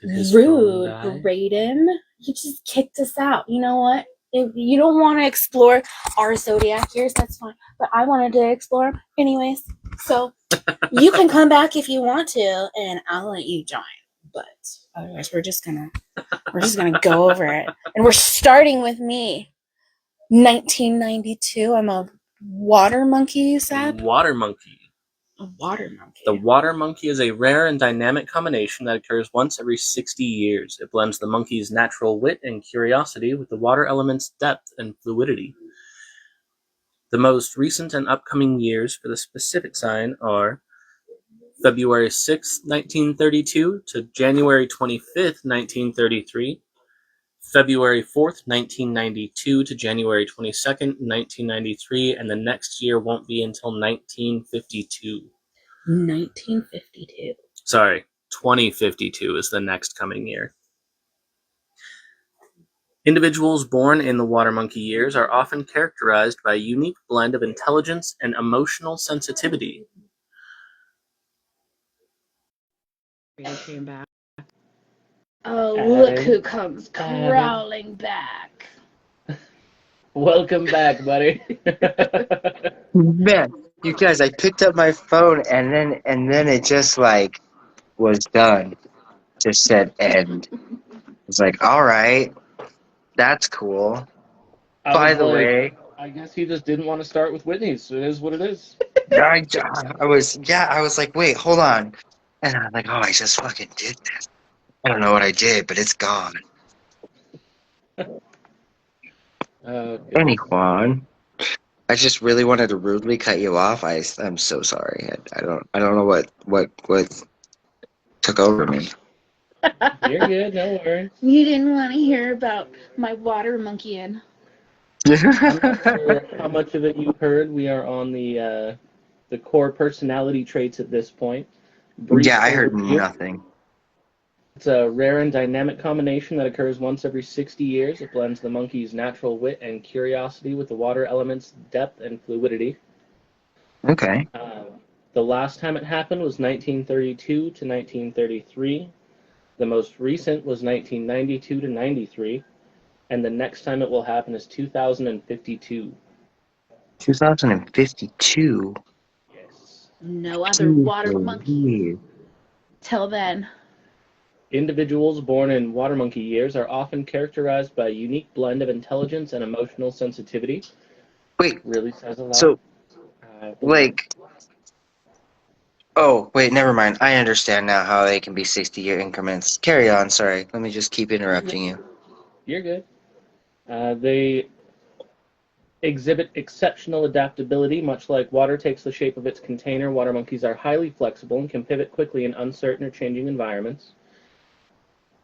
Did his phone Rude, die? Brayden. You just kicked us out. You know what? If you don't want to explore our zodiac years, that's fine. But I wanted to explore them anyways. So you can come back if you want to, and I'll let you join. But otherwise, we're just gonna go over it, and we're starting with me. 1992. I'm a water monkey. You said Water monkey. a water monkey. The water monkey is a rare and dynamic combination that occurs once every 60 years. It blends the monkey's natural wit and curiosity with the water element's depth and fluidity. The most recent and upcoming years for the specific sign are February 6, 1932 to January 25th, 1933, February 4th, 1992 to January 22nd, 1993, and the next year won't be until 1952. 1952. Sorry, 2052 is the next coming year. Individuals born in the water monkey years are often characterized by a unique blend of intelligence and emotional sensitivity. Came back. Oh, look who comes crawling back. Welcome back, buddy. Man, you guys, I picked up my phone and then it just like was done. Just said end. It's like, all right, that's cool. By the way, I guess he just didn't want to start with Whitney's. So it is what it is. I was like, wait, hold on. And I'm like, oh, I just fucking did this. I don't know what I did, but it's gone. Any Juan. I just really wanted to rudely cut you off. I'm so sorry. I don't know what took over me. You're good, no worries. You didn't want to hear about my water monkeying. I'm not sure how much of it you heard. We are on the core personality traits at this point. Yeah, I heard nothing. It's a rare and dynamic combination that occurs once every 60 years. It blends the monkey's natural wit and curiosity with the water element's depth and fluidity. Okay. The last time it happened was 1932 to 1933. The most recent was 1992 to 93. And the next time it will happen is 2052. 2052? Yes. No other water monkey. Till then. Individuals born in water monkey years are often characterized by a unique blend of intelligence and emotional sensitivity. Wait. Really says a lot. So, oh, wait, never mind. I understand now how they can be 60-year increments. Carry on, sorry. Let me just keep interrupting you. You're good. They exhibit exceptional adaptability. Much like water takes the shape of its container, water monkeys are highly flexible and can pivot quickly in uncertain or changing environments.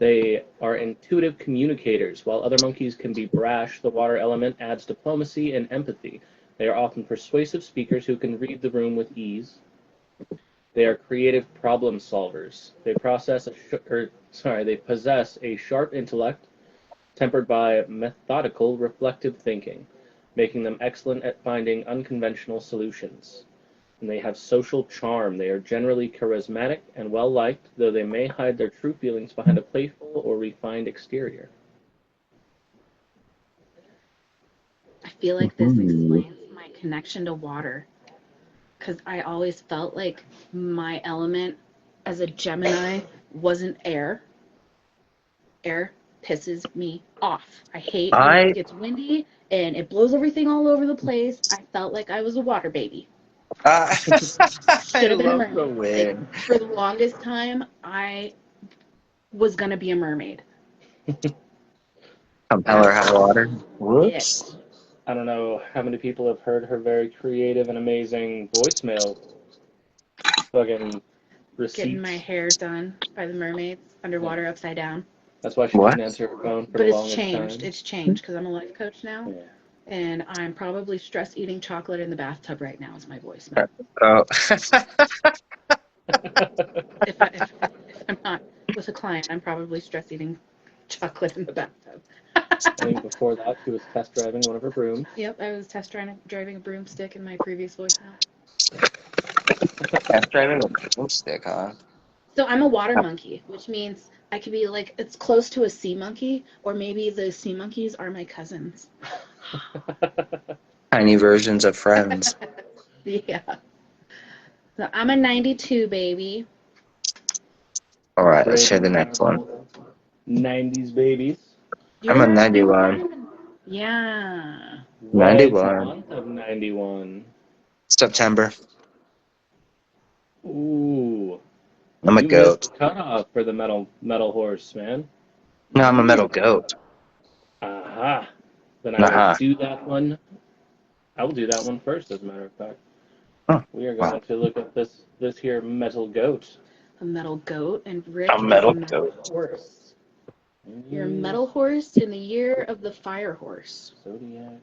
They are intuitive communicators. While other monkeys can be brash, the water element adds diplomacy and empathy. They are often persuasive speakers who can read the room with ease. They are creative problem solvers. They possess a sharp intellect tempered by methodical, reflective thinking, making them excellent at finding unconventional solutions. And they have social charm. They are generally charismatic and well-liked, though they may hide their true feelings behind a playful or refined exterior. I feel like this explains my connection to water. Because I always felt like my element as a Gemini wasn't air. Air pisses me off. I hate when it gets windy and it blows everything all over the place. I felt like I was a water baby. I love the wind. Like, for the longest time, I was going to be a mermaid. Compeller hot water. Whoops. I don't know how many people have heard her very creative and amazing voicemail. Fucking receipts. Getting my hair done by the mermaids underwater upside down. That's why she didn't answer her phone for the longest time. But it's changed because I'm a life coach now. Yeah. And I'm probably stress eating chocolate in the bathtub right now is my voicemail. Oh. if I'm not with a client, I'm probably stress eating chocolate in the bathtub. I think before that, she was test driving one of her brooms. Yep, I was test driving a broomstick in my previous voicemail. Test driving a broomstick, huh? So I'm a water monkey, which means I could be like, it's close to a sea monkey, or maybe the sea monkeys are my cousins. Tiny versions of friends. Yeah. So I'm a 92 baby. All right, let's Brave hear the and next one. powerful 90s babies. I'm a You're 91. Yeah. What 91. month of 91? September. Ooh. I'm a You missed the goat. cutoff for the metal horse, man. No, I'm a You. metal goat. Aha. Then I will Uh-huh. do that one. I will do that one first, as a matter of fact. Oh, We are wow. going to look at this here metal goat. a metal goat, and A Rick is a metal metal goat. horse. You're a metal horse in the year of the fire horse. Zodiac.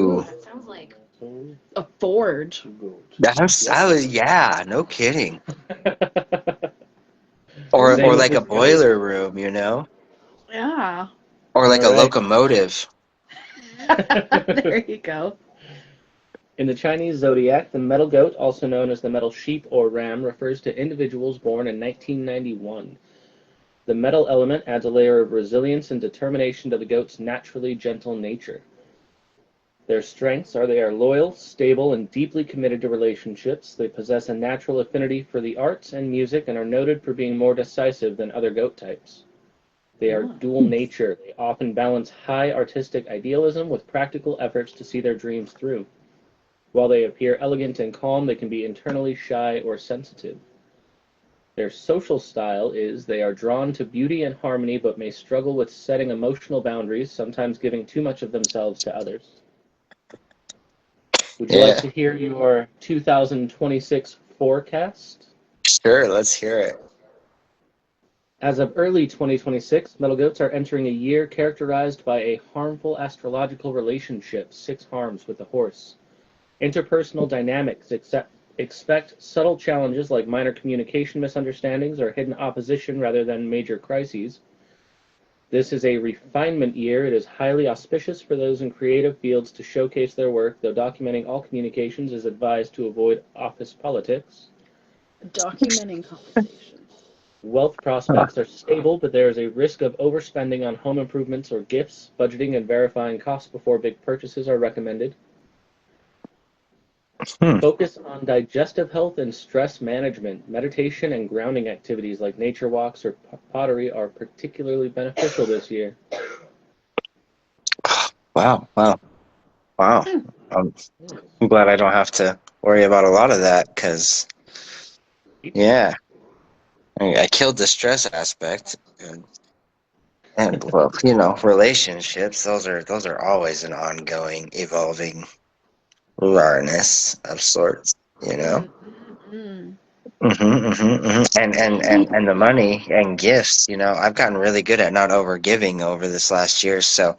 Ooh, Ooh. that sounds like Metal a forge. goat. Yeah, no kidding. Yep. Or Name of like a this goat. boiler room, you know? Yeah. Or like All a right. locomotive. There you go. In the Chinese zodiac, the metal goat, also known as the metal sheep or ram, refers to individuals born in 1991. The metal element adds a layer of resilience and determination to the goat's naturally gentle nature. Their strengths are they are loyal, stable, and deeply committed to relationships. They possess a natural affinity for the arts and music and are noted for being more decisive than other goat types. They are dual nature. They often balance high artistic idealism with practical efforts to see their dreams through. While they appear elegant and calm, they can be internally shy or sensitive. Their social style is they are drawn to beauty and harmony but may struggle with setting emotional boundaries, sometimes giving too much of themselves to others. Would you like Yeah. to hear your 2026 forecast? Sure, let's hear it. As of early 2026, metal goats are entering a year characterized by a harmful astrological relationship, 6 harms with the horse. Interpersonal dynamics expect subtle challenges like minor communication misunderstandings or hidden opposition rather than major crises. This is a refinement year. It is highly auspicious for those in creative fields to showcase their work, though documenting all communications is advised to avoid office politics. Documenting conversations. Wealth Huh. prospects are stable, but there is a risk of overspending on home improvements or gifts. Budgeting and verifying costs before big purchases are recommended. Hmm. Focus on digestive health and stress management. Meditation and grounding activities like nature walks or pottery are particularly beneficial this year. Wow. Wow. Hmm. I'm glad I don't have to worry about a lot of that because, yeah, I killed the stress aspect. And well, relationships, those are always an ongoing, evolving rareness of sorts. Mm-hmm. And the money and gifts. I've gotten really good at not over giving over this last year, so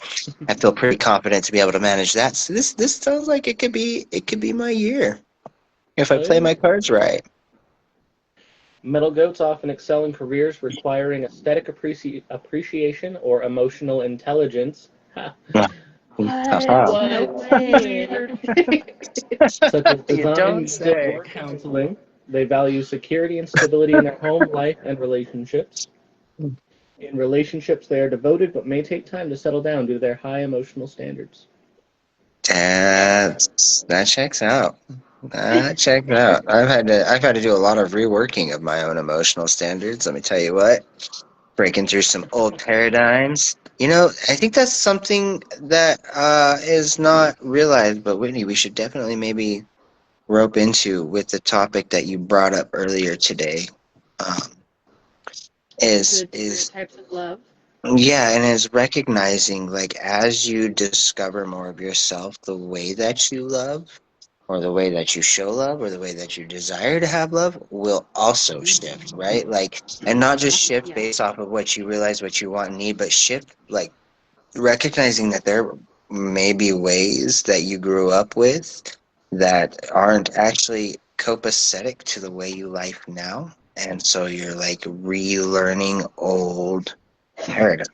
I feel pretty confident to be able to manage that. So this sounds like it could be my year if I play Yeah. my cards right. Metal goats often excel in careers requiring aesthetic appreciation or emotional intelligence, What? Haha. No what? way. Such as You design, don't music, say. or counseling. They value security and stability in their home life and relationships. In relationships, they are devoted but may take time to settle down due to their high emotional standards. That checks out. That checks out. I've had to do a lot of reworking of my own emotional standards. Let me tell you what. Breaking through some old paradigms. I think that's something that is not realized, but Whitney, we should definitely maybe rope into with the topic that you brought up earlier today. Um, is The different is types of love. yeah, and is recognizing like as you discover more of yourself, the way that you love, or the way that you show love, or the way that you desire to have love will also shift, right? Like, and not just shift Yeah. based off of what you realize, what you want and need, but shift like recognizing that there may be ways that you grew up with that aren't actually copacetic to the way you life now. And so you're like relearning old paradigms.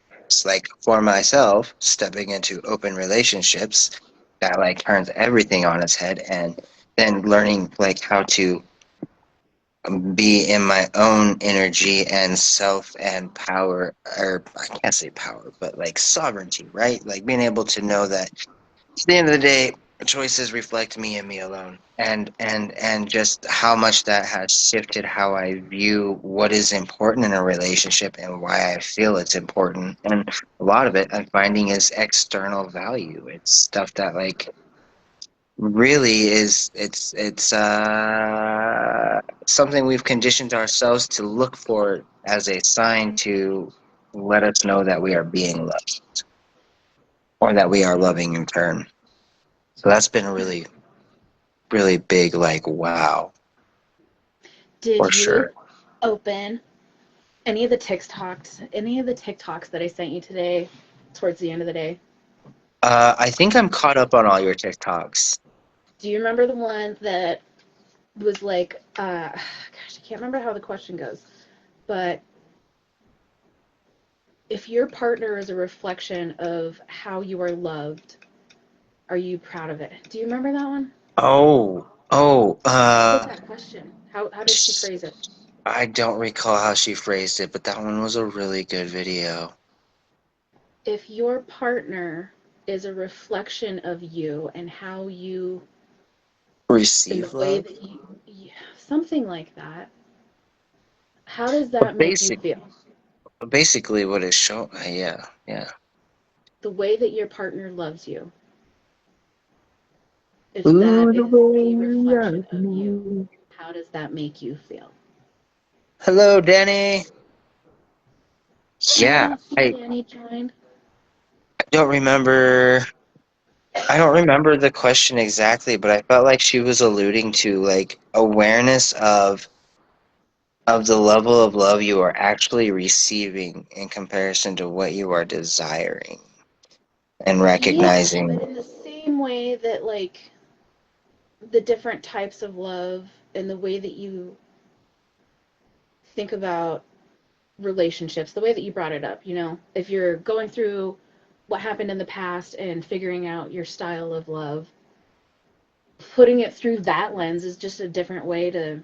Like for myself, stepping into open relationships that like turns everything on its head and then learning like how to be in my own energy and self and power, or I can't say power, but like sovereignty, right? Like being able to know that at the end of the day, choices reflect me and me alone, and just how much that has shifted how I view what is important in a relationship and why I feel it's important. And a lot of it I'm finding is external value. It's stuff that like really is it's something we've conditioned ourselves to look for as a sign to let us know that we are being loved or that we are loving in turn. So that's been a really, really big, like, wow, Did for you sure. open any of the TikToks that I sent you today towards the end of the day? I think I'm caught up on all your TikToks. Do you remember the one that was like, gosh, I can't remember how the question goes, but if your partner is a reflection of how you are loved, are you proud of it? Do you remember that one? Oh, oh, What was that question? How did she phrase it? I don't recall how she phrased it, but that one was a really good video. If your partner is a reflection of you and how you, in the Receive way love? that yeah, something like that, how does But that make you feel? basically what it show, yeah, yeah. The way that your partner loves you, if Ooh, that the is a way reflection I of you, know. how does that make you feel? Hello, Danny. I Yeah, don't see Danny joined. don't remember. I don't remember the question exactly, but I felt like she was alluding to like awareness of the level of love you are actually receiving in comparison to what you are desiring and Yeah, but recognizing. in the same way that like the different types of love and the way that you think about relationships, the way that you brought it up, if you're going through what happened in the past and figuring out your style of love, putting it through that lens is just a different way to,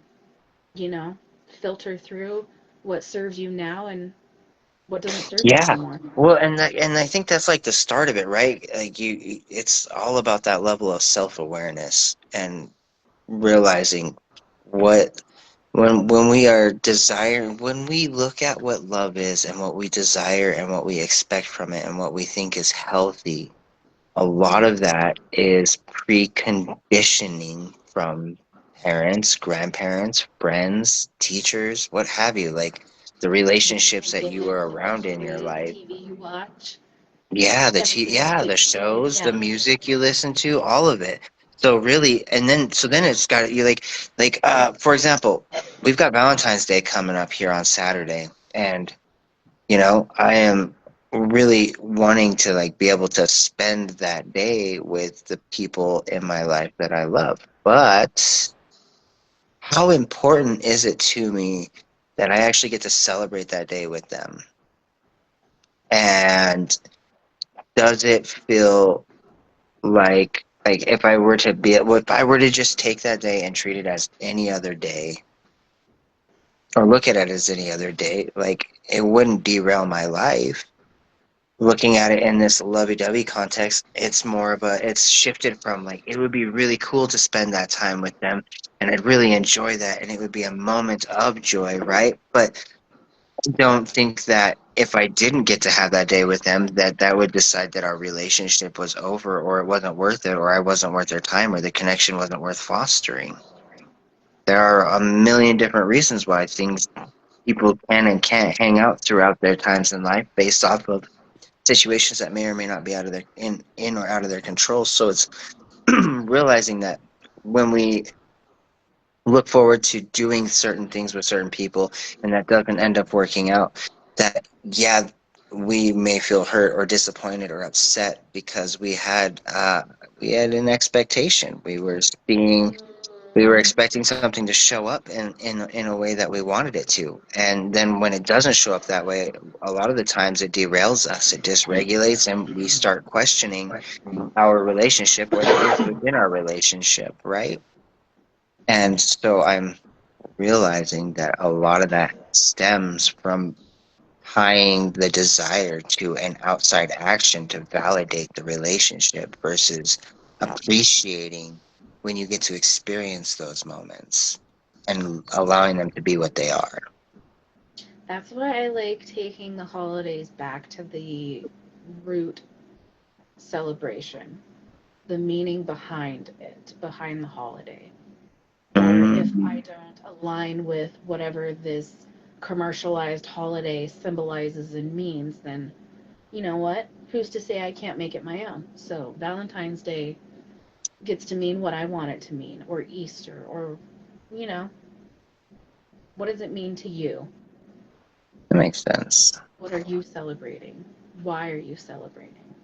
you know, filter through what serves you now and what doesn't serve you Yeah. anymore. Well, and I think that's like the start of it, right? Like it's all about that level of self-awareness and realizing what when we are desiring when we look at what love is and what we desire and what we expect from it and what we think is healthy, a lot of that is preconditioning from parents, grandparents, friends, teachers, what have you, like the The relationships that you conditions were of the around in your stories, the life. TV you watch, Yeah, everything that yeah, the gets thrown in. shows, the Yeah. music you listen to, all of it. So really, and then so then it's got you like for example, we've got Valentine's Day coming up here on Saturday, and I am really wanting to like be able to spend that day with the people in my life that I love. But how important is it to me that I actually get to celebrate that day with them? And does it feel like if I were to just take that day and treat it as any other day or look at it as any other day, like it wouldn't derail my life. Looking at it in this lovey-dovey context, it's shifted from like it would be really cool to spend that time with them and I'd really enjoy that and it would be a moment of joy, right? But I don't think that if I didn't get to have that day with them, that would decide that our relationship was over or it wasn't worth it or I wasn't worth their time or the connection wasn't worth fostering. There are a million different reasons why things people can and can't hang out throughout their times in life based off of situations that may or may not be out of their in or out of their control. So it's realizing that when we look forward to doing certain things with certain people and that doesn't end up working out, that yeah, we may feel hurt or disappointed or upset because we had an expectation. We were expecting something to show up in a way that we wanted it to. And then when it doesn't show up that way, a lot of the times it derails us, it dysregulates, and we start questioning our relationship or the is within our relationship, right? And so I'm realizing that a lot of that stems from tying the desire to an outside action to validate the relationship versus appreciating when you get to experience those moments and allowing them to be what they are. That's why I like taking the holidays back to the root celebration, the meaning behind it, behind the holiday. Or if I don't align with whatever this commercialized holiday symbolizes and means, then you know what? Who's to say I can't make it my own? So Valentine's Day gets to mean what I want it to mean, or Easter, or, you know, what does it mean to you? That makes sense. What are you celebrating? Why are you celebrating?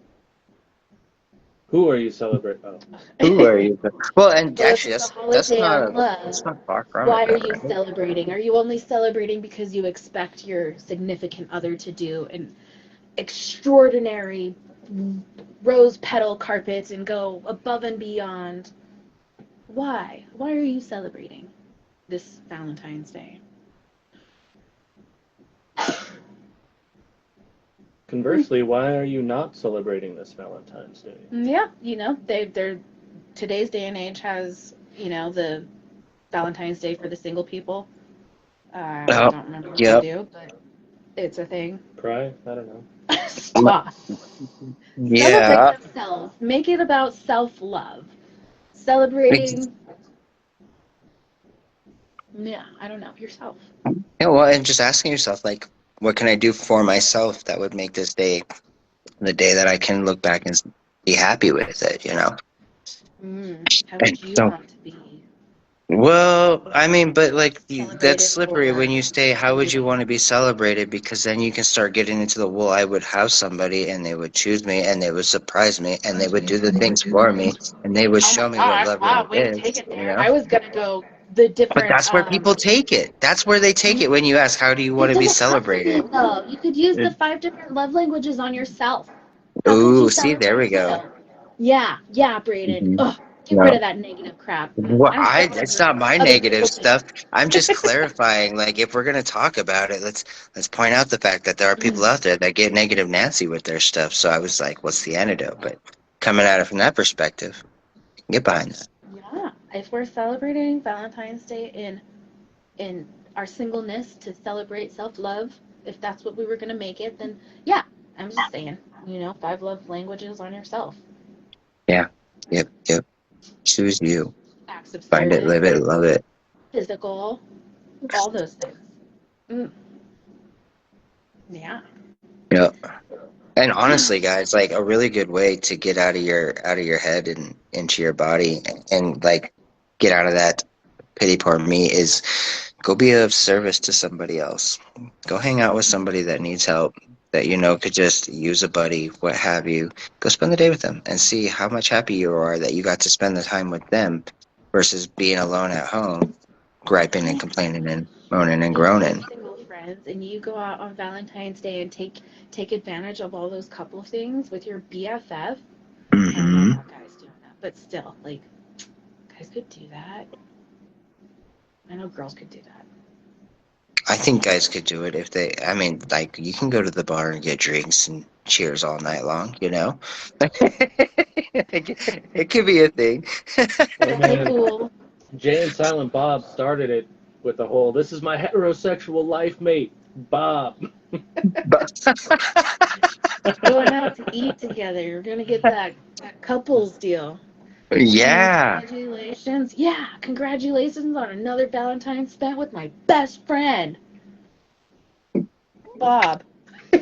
Who are you celebrating? Oh, Who are you? Well, and Well, if actually, it's a that's holiday of love, not far from it, why are though, you right? celebrating? Are you only celebrating because you expect your significant other to do an extraordinary rose petal carpet and go above and beyond? Why? Why are you celebrating this Valentine's Day? conversely, why are you not celebrating this Valentine's Day? Yeah, you know, they're today's day and age has, you know, the Valentine's Day for the single people. I Oh, don't remember what they yep. do, but it's a thing. Cry? I don't know. Stop. Celebrate Yeah. themselves. Make it about self-love. Celebrating, yeah, I don't know, yourself. Yeah, well, and just asking yourself, like, what can I do for myself that would make this day the day that I can look back and be happy with it, you know? How And would you so, want to be well, I mean, but like, that's celebrated slippery when or you say, how would you treated? want to be celebrated? Because then you can start getting into the, well, I would have somebody and they would choose me and they would surprise me and they would do the things for me and they would Oh my show me what gosh, love wow, really way to take is, it you there. know? I was gonna go the But different, that's where people take it. That's where they take it when you ask, how do you want it to be doesn't have to be celebrated? though. You could use the It- 5 different love languages on yourself. How could you Ooh, see, there we celebrate go. you? Yeah, Braden. Hmm. Ugh, get rid No. of that negative crap. Well, I don't care what it's not my other people negative think. stuff. I'm just clarifying. Like, if we're gonna talk about it, let's point out the fact that there are people out there that get negative Nancy with their stuff. So I was like, what's the antidote? But coming at it from that perspective, get behind that. Yeah, if we're celebrating Valentine's Day in our singleness to celebrate self-love, if that's what we were gonna make it, then yeah, I'm just saying, 5 love languages on yourself. Yeah. Yep. Yep. Choose you. Acts of Find it. service, Live it. Love it. physical, all those things. Mm, yeah. Yep. And honestly, guys, like a really good way to get out of your head and into your body and like get out of that pity poor me is go be of service to somebody else. Go hang out with somebody that needs help, that you know could just use a buddy, what have you. Go spend the day with them and see how much happy you are that you got to spend the time with them versus being alone at home, griping and complaining and moaning and If you have groaning. single friends and you go out on Valentine's Day and take advantage of all those couple things with your BFF, I don't know Hmm. about guys doing that, but still, like, guys could do that. I know girls could do that. I think guys could do it if they, I mean, like, you can go to the bar and get drinks and cheers all night long, you know? It could be a thing. Oh Okay, man, cool. Jay and Silent Bob started it with the whole "This is my heterosexual life mate, Bob." But Going out to eat together. You're gonna get that couples deal. yeah. Congratulations. Yeah, congratulations on another Valentine spent with my best friend, Bob. I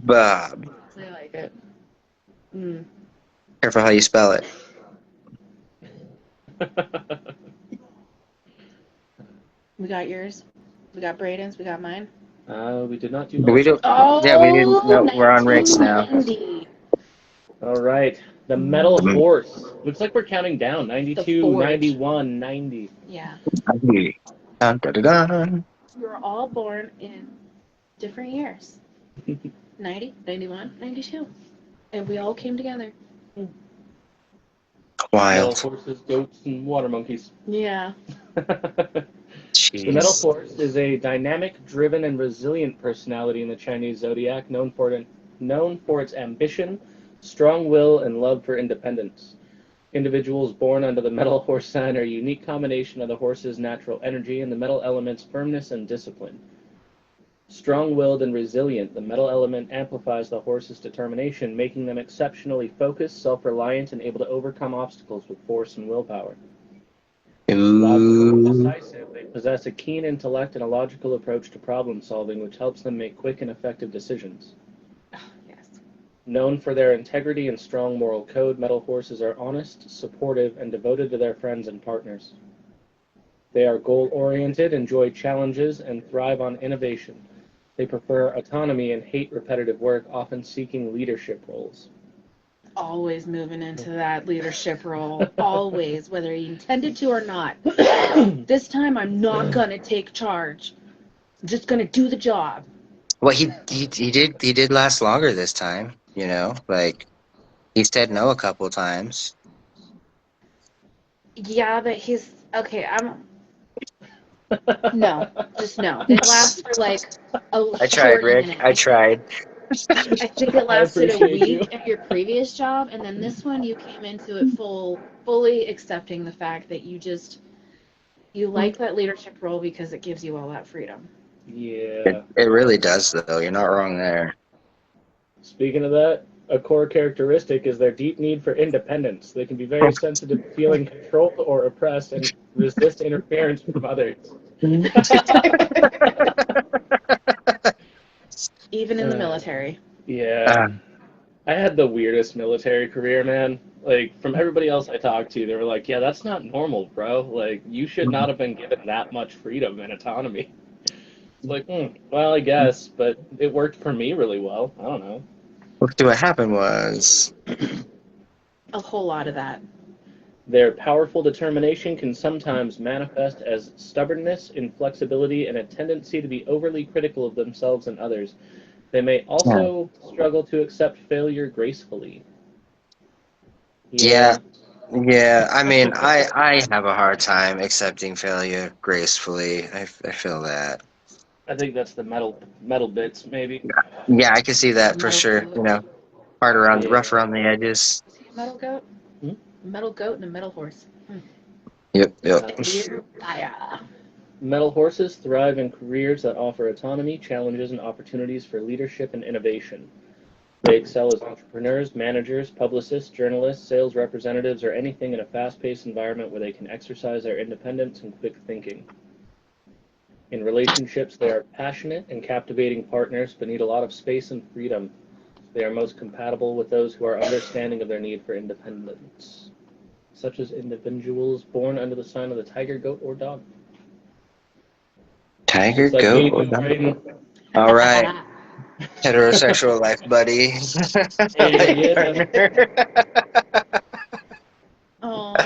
Bob. like it. Mm. Careful how you spell it. We got yours. We got Braden's. We got mine. We did not do We mine. don't. Yeah, we didn't. Oh, No, we're on Rick's now. 1990. All right, the metal Mm. horse. Looks like we're counting down. The 92, Forge. 91, 90. Yeah. Dun, dun, dun, dun. We were all born in different years. 90, 91, 92. And we all came together. Metal Wild. horses, goats, and water monkeys. Yeah. The metal Jeez. horse is a dynamic, driven, and resilient personality in the Chinese zodiac, known for its ambition, strong will, and love for independence. Individuals born under the metal horse sign are a unique combination of the horse's natural energy and the metal element's firmness and discipline. Strong-willed and resilient, the metal element amplifies the horse's determination, making them exceptionally focused, self-reliant, and able to overcome obstacles with force and willpower. Logical and Ooh. decisive, they possess a keen intellect and a logical approach to problem solving, which helps them make quick and effective decisions. Oh, yes. Known for their integrity and strong moral code, metal horses are honest, supportive, and devoted to their friends and partners. They are goal-oriented, enjoy challenges, and thrive on innovation. They prefer autonomy and hate repetitive work, often seeking leadership roles. Always moving into that leadership role. Always, whether he intended to or not. This time I'm not gonna take charge. I'm just gonna do the job. Well, he did last longer this time. You know, like he said no a couple times. Yeah, but he's okay. No, just no. It lasts for like a I tried, 30 Rick. I minutes. tried. I think it lasted a appreciate week you. at your previous job, and then this one you came into it fully accepting the fact that you like that leadership role because it gives you all that freedom. Yeah. It really does, though. You're not wrong there. Speaking of that, a core characteristic is their deep need for independence. They can be very sensitive to feeling controlled or oppressed and resist interference from others. Even in the military. Yeah. I had the weirdest military career, man. Like, from everybody else I talked to, they were like, yeah, that's not normal, bro. Like, you should not have been given that much freedom and autonomy. It's like, well, I guess, but it worked for me really well. I don't know. What happened was, A whole lot of that. Their powerful determination can sometimes manifest as stubbornness, inflexibility, and a tendency to be overly critical of themselves and others. They may also struggle to accept failure gracefully. yeah, Yeah. yeah. I mean, I have a hard time accepting failure gracefully. I feel that. I think that's the metal bits, maybe. Yeah, I can see that for Metal sure. You goat. know, hard around, Yeah. rough around the edges. Was he a metal goat? Hmm? A metal goat and a metal horse. Yep, yep. Weird fire. Metal horses thrive in careers that offer autonomy, challenges, and opportunities for leadership and innovation. They excel as entrepreneurs, managers, publicists, journalists, sales representatives, or anything in a fast-paced environment where they can exercise their independence and quick thinking. In relationships, they are passionate and captivating partners, but need a lot of space and freedom. They are most compatible with those who are understanding of their need for independence, such as individuals born under the sign of the tiger, goat, or dog. Tiger, Looks like goat, me, or Miss dog? Braden. All right, heterosexual life, buddy. Hey, Life yeah. partner. Oh,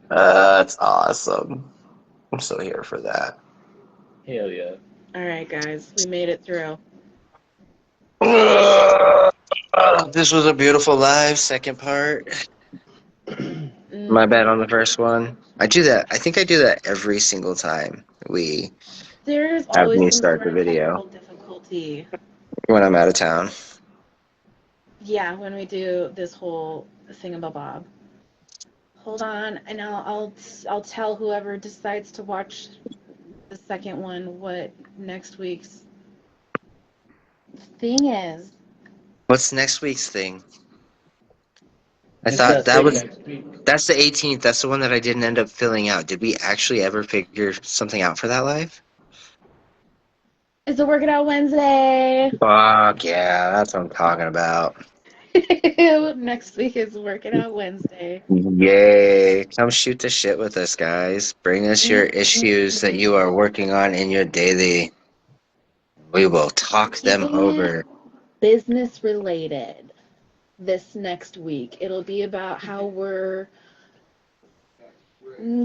That's awesome. I'm so here for that. Hell yeah. all right, guys, we made it through. This was a beautiful live second part. My bad on the first one. I do that. I think I do that every single time we There's have always me some start sort the of video technical difficulty. when I'm out of town. Yeah, when we do this whole thingamabob. Hold on, and I'll tell whoever decides to watch the second one what next week's thing is. What's next week's thing? I It's thought that that thing was next week. that's the 18th. That's the one that I didn't end up filling out. Did we actually ever figure something out for that live? It's a Work It Out Wednesday. Fuck yeah, that's what I'm talking about. Next week is Work It Out Wednesday. Yay! Come shoot the shit with us, guys. Bring us your issues that you are working on in your daily. We will talk them Keeping it over. business related this next week. It'll be about how we're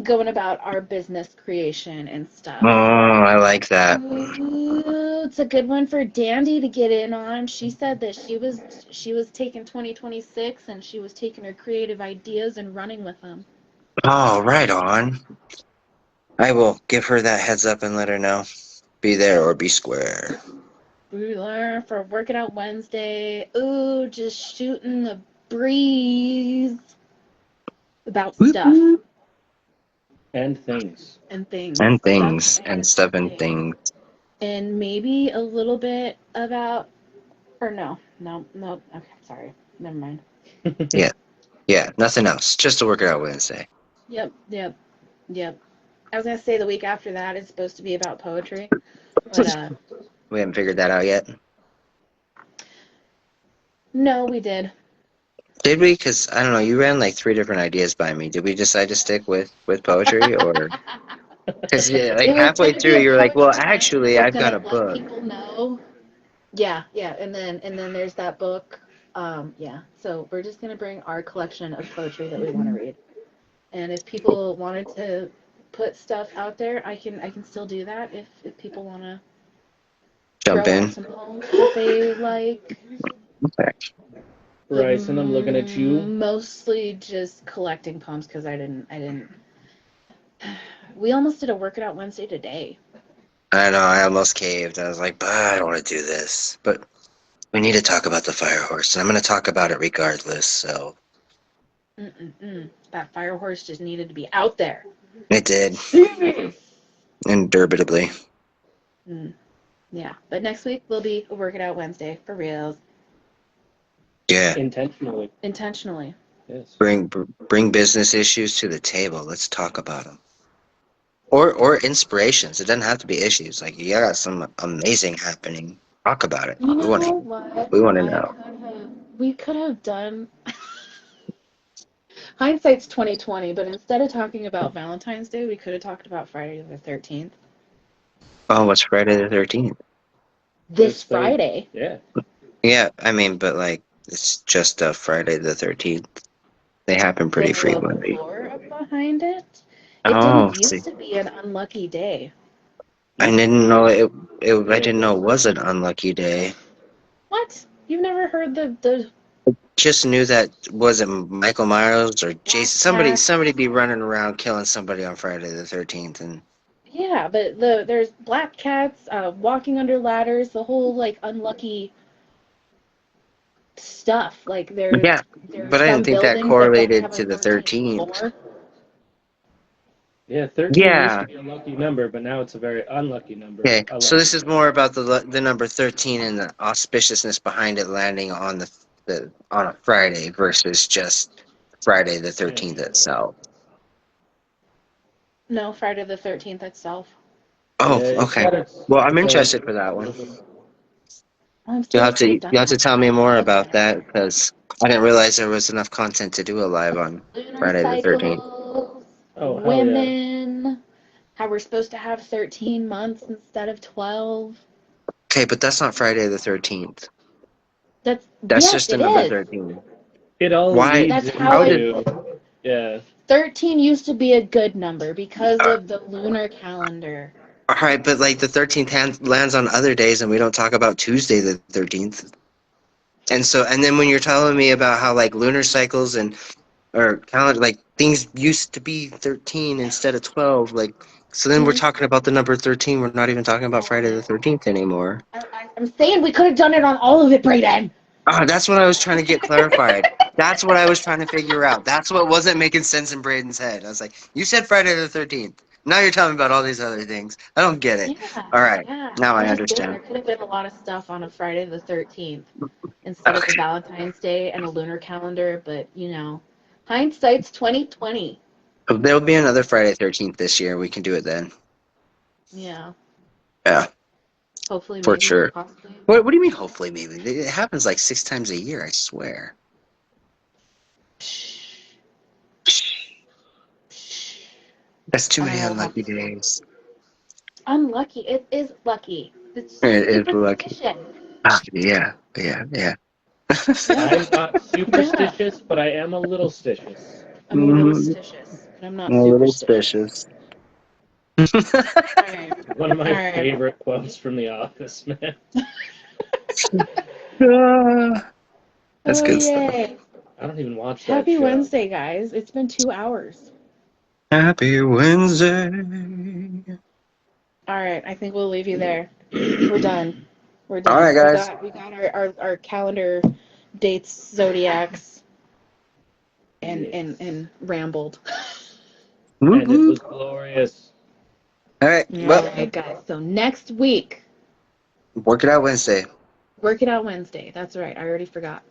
going about our business creation and stuff. Oh, I like that. Ooh, it's a good one for Dandy to get in on. She said that she was taking 2026 and she was taking her creative ideas and running with them. Oh, right on. I will give her that heads up and let her know. Be there or be square. We learn for Working Out Wednesday. Ooh, just shooting the breeze about stuff And things. and things. And Stuff things and stuff and things. things. And maybe a little bit about, or no. Okay, sorry. Never mind. Yeah. Yeah, nothing else. Just to work it out Wednesday. Yep. I was gonna say the week after that is supposed to be about poetry, but We haven't figured that out yet. no, we did. Did we? Because, I don't know, you ran like 3 different ideas by me. Did we decide to stick with poetry? Or because like It was halfway gonna be through, a you're like, well, poetry night. I actually, was I've got gonna a let book. people know. Yeah, and then there's that book. Yeah. So we're just gonna bring our collection of poetry that we want to read. And if people wanted to put stuff out there, I can still do that if people want to Jump throw out in. some poems that they like. Okay. Bryson, I'm looking at you. Mostly just collecting poems because I didn't. We almost did a Work It Out Wednesday today. I know, I almost caved. I was like, but I don't want to do this. But we need to talk about the fire horse, and I'm going to talk about it regardless, so. That fire horse just needed to be out there. It did. Indubitably. Yeah, but next week will be a Work It Out Wednesday for reals. Yeah. Intentionally. Intentionally. Yes. Bring business issues to the table. Let's talk about them. Or inspirations. It doesn't have to be issues. Like, you got some amazing happening. Talk about it. You We want know to. what? We want to know. We could have done. Hindsight's 2020, but instead of talking about Valentine's Day, we could have talked about Friday the 13th. Oh, what's Friday the 13th? This Friday. Yeah. Yeah, I mean, but like, it's just a Friday the 13th. They happen pretty frequently. The lore behind it. It Oh, didn't see. used to be an unlucky day. I didn't know I didn't know it was an unlucky day. What? You've never heard the Just knew that wasn't Michael Myers or Jason. cat? Somebody be running around killing somebody on Friday the 13th, and Yeah, but there's black cats walking under ladders, the whole like unlucky stuff. Like there's yeah, but I some didn't think that buildings that don't correlated have a to the 13th 13th. floor. Yeah, 13 used to Yeah. be a lucky number, but now it's a very unlucky number. Okay, so this is more about the number 13 and the auspiciousness behind it landing on on a Friday versus just Friday the 13th itself. No, Friday the 13th itself. Oh, Yeah, okay. Well, I'm interested for that one. I'm You'll still have to tell me more about that because I didn't realize there was enough content to do a live on Lunar Friday the 13th. cycles, Oh, hell yeah. women, how we're supposed to have 13 months instead of 12. Okay, but that's not Friday the 13th. That's That's yes, just the it number is. 13. It all Why? leads That's how into, yeah. 13 used to be a good number because of the lunar calendar. All right, but like the 13th lands on other days, and we don't talk about Tuesday the 13th. And then when you're telling me about how like lunar cycles or calendar, like things used to be 13 instead of 12, like, so then we're talking about the number 13. We're not even talking about Friday the 13th anymore. I'm saying we could have done it on all of it, Brayden. Oh, that's what I was trying to get clarified. That's what I was trying to figure out. That's what wasn't making sense in Braden's head. I was like, you said Friday the 13th. Now you're telling me about all these other things. I don't get it. Yeah. All right. Yeah. Now I There understand. could have been a lot of stuff on a Friday the 13th instead of a Valentine's Day and a lunar calendar, but you know, hindsight's 2020. There'll be another Friday 13th this year. We can do it then. Yeah. Yeah, Hopefully, for maybe, sure. possibly. What do you mean, hopefully, maybe? It happens like 6 times a year, I swear. That's too many unlucky days. Unlucky. It is lucky. It's It is lucky. superstition. Ah, yeah. I'm not superstitious, but I am a little stitious. I'm a little stitious, but I'm not A little superstitious. Alright. One of my Alright. favorite quotes from The Office, man. That's good stuff. Yay. I don't even watch that Happy show. Wednesday, guys. It's been 2 hours. Happy Wednesday. All right, I think we'll leave you there. We're done. We're All done. right, guys. We got our calendar dates, zodiacs, and rambled. Whoop, And it was whoop. glorious. All right. All Well, right, guys. So next week, work it out Wednesday. Work It Out Wednesday. That's right. I already forgot.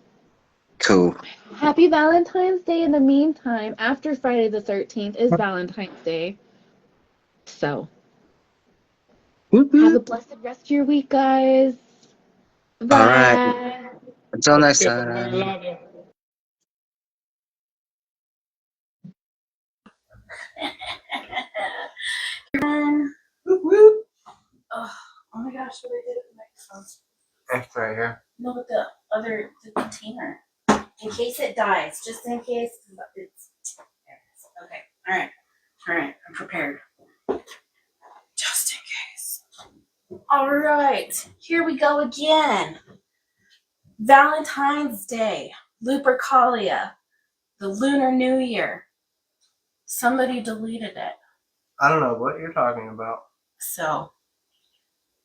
Cool. Happy Valentine's Day in the meantime. After Friday the 13th is Valentine's Day. So, Whoop, have a whoop. blessed rest of your week, guys. All right. Bye. Until next Okay, I time. love you. Whoop, whoop. Oh my gosh, what I did with the microphone. It's right here. No, but the container. In case it dies, just in case. It's there it is. Okay. Alright, I'm prepared. Just in case. Alright, here we go again. Valentine's Day, Lupercalia, the Lunar New Year. Somebody deleted it. I don't know what you're talking about. So,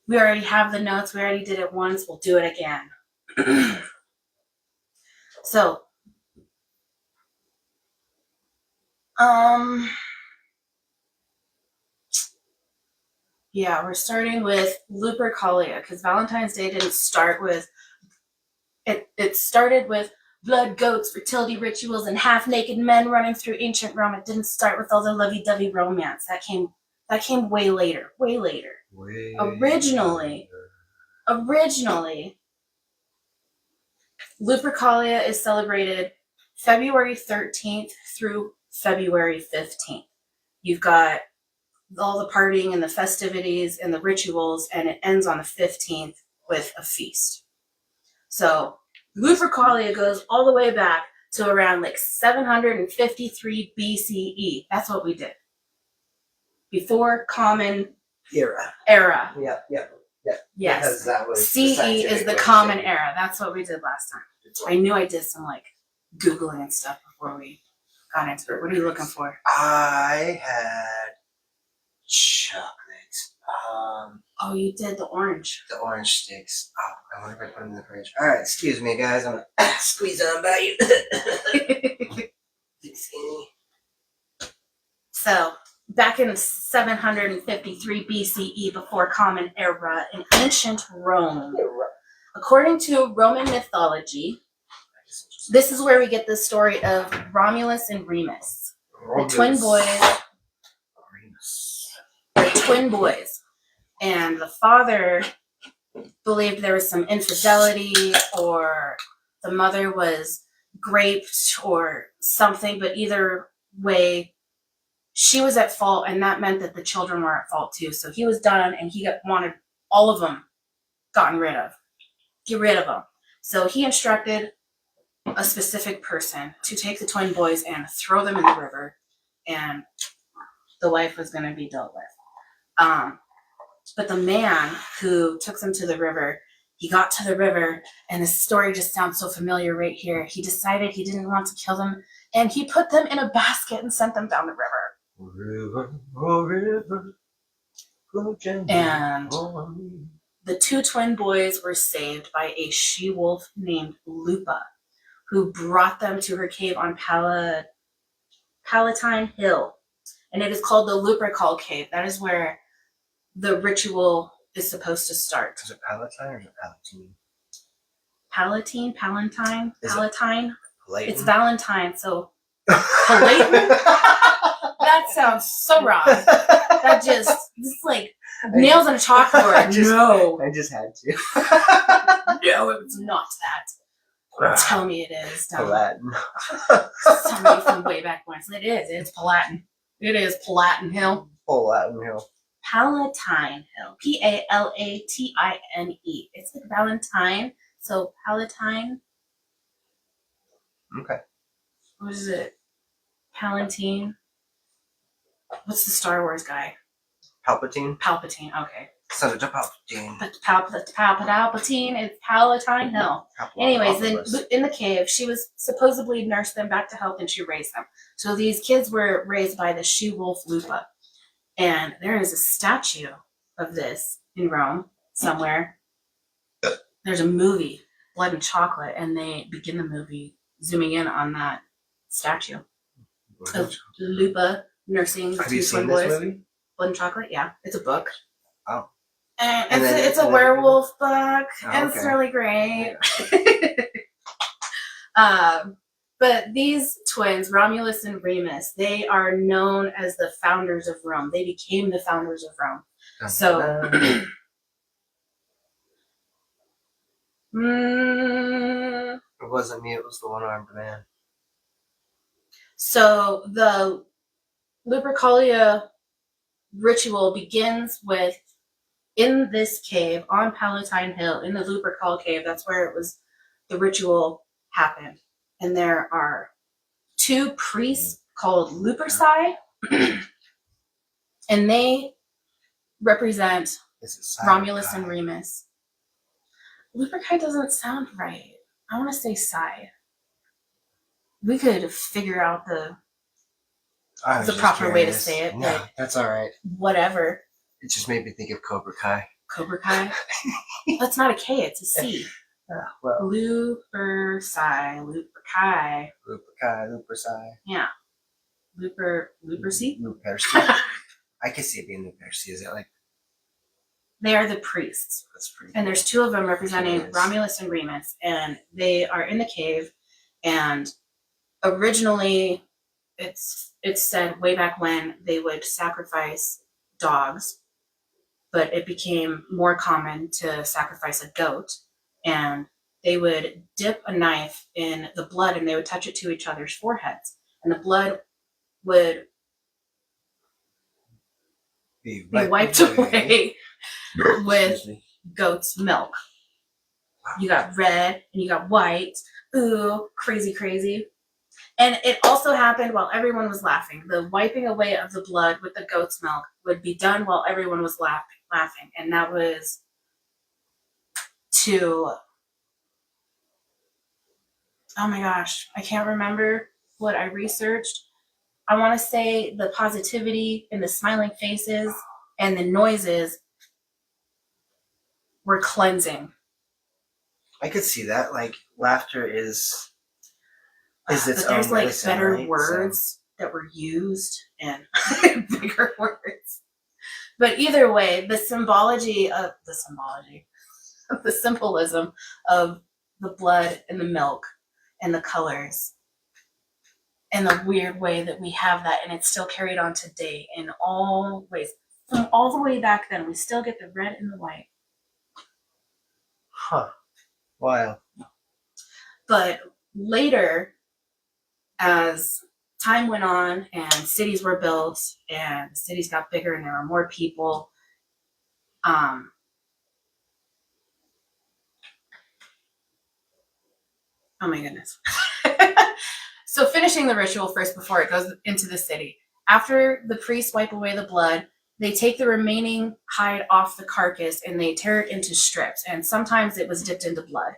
we already have the notes. We already did it once. We'll do it again. So, yeah, we're starting with Lupercalia because Valentine's Day didn't start with it. It started with blood goats, fertility rituals, and half-naked men running through ancient Rome. It didn't start with all the lovey-dovey romance. That came way later. Way later. Originally, Lupercalia is celebrated February 13th through February 15th. You've got all the partying and the festivities and the rituals, and it ends on the 15th with a feast. So Lupercalia goes all the way back to around like 753 BCE. That's what we did. Before Common Era. Yep. Yes. Because that was CE is the Common Era. That's what we did last time. I knew I did some like Googling and stuff before we got into it. What are you looking for? I had chocolate. Oh, you did the orange. The orange sticks. Oh, I wonder if I put them in the fridge. All right, excuse me, guys. I'm gonna squeeze on by you. So, back in 753 BCE, before Common Era, in ancient Rome, according to Roman mythology, this is where we get the story of Romulus and Remus, the twin boys. They're twin boys, and the father believed there was some infidelity, or the mother was raped, or something. But either way, she was at fault, and that meant that the children were at fault too. So he was done, and he wanted all of them gotten rid of. Get rid of them. So he instructed a specific person to take the twin boys and throw them in the river, and the wife was going to be dealt with. But the man who took them to the river, he got to the river, and this story just sounds so familiar right here. He decided he didn't want to kill them, and he put them in a basket and sent them down the river. And the two twin boys were saved by a she-wolf named Lupa, who brought them to her cave on Palatine Hill. And it is called the Lupercal Cave. That is where the ritual is supposed to start. Is it Palatine or is it Palatine? Palatine? Palatine? Is it Palatine? Palatine? It's Valentine, so Palatine? That sounds so wrong. That just like nails on a chalkboard. I just had to. No, it's not that. Tell me it is. Palatine. Somebody from way back when. It is. It's Palatine. It is Palatine Hill. Palatine Hill. Palatine Hill. Palatine. It's like Valentine. So Palatine. Okay. What is it? Palatine. What's the Star Wars guy? Palpatine. Palpatine. Okay. Son of the Palpatine. Palpatine is Palatine Hill. Anyways, then in the cave, she was supposedly nursed them back to health and she raised them. So these kids were raised by the she-wolf Lupa. And there is a statue of this in Rome somewhere. There's a movie, Blood and Chocolate, and they begin the movie zooming in on that statue of Lupa nursing the two twin boys. Movie? Blood and Chocolate, yeah. It's a book. Oh. And And it's a werewolf book. Oh, It's okay. really great. But these twins, Romulus and Remus, they are known as the founders of Rome. They became the founders of Rome. So, It wasn't me, it was the one-armed man. So the Lupercalia ritual begins with in this cave on Palatine Hill, in the Lupercal cave. That's where the ritual happened. And there are two priests called Luperci, and they represent Romulus and Remus. Luperci doesn't sound right. I want to say Psi. We could figure out the proper way to say it, No, but that's all right. whatever. It just made me think of Cobra Kai. Cobra Kai. That's not a K, it's a C. Well, Luperci. Luperci. Cobra Kai, Luperci. Yeah. Luperci? Luperci. I can see it being Luperci. Is it like? They are the priests. That's pretty. And there's two of them representing Yes. Romulus and Remus, and they are in the cave. And originally, it's said way back when they would sacrifice dogs, but it became more common to sacrifice a goat, and they would dip a knife in the blood and they would touch it to each other's foreheads, and the blood would Be be wiped away with Excuse me. goat's milk. You got red and you got white. Ooh, crazy, crazy. And it also happened while everyone was laughing. The wiping away of the blood with the goat's milk would be done while everyone was laughing. And that was to, oh my gosh, I can't remember what I researched. I want to say the positivity and the smiling faces and the noises were cleansing. I could see that. Like laughter is its But there's own like medicine, better right? words that were used and bigger words. But either way, the symbolism of the blood and the milk and the colors and the weird way that we have that, and it's still carried on today in all ways. From all the way back then, we still get the red and the white. Huh. Wild. But later, as time went on and cities were built and cities got bigger and there were more people, oh my goodness. So finishing the ritual first before it goes into the city. After the priests wipe away the blood, they take the remaining hide off the carcass and they tear it into strips. And sometimes it was dipped into blood.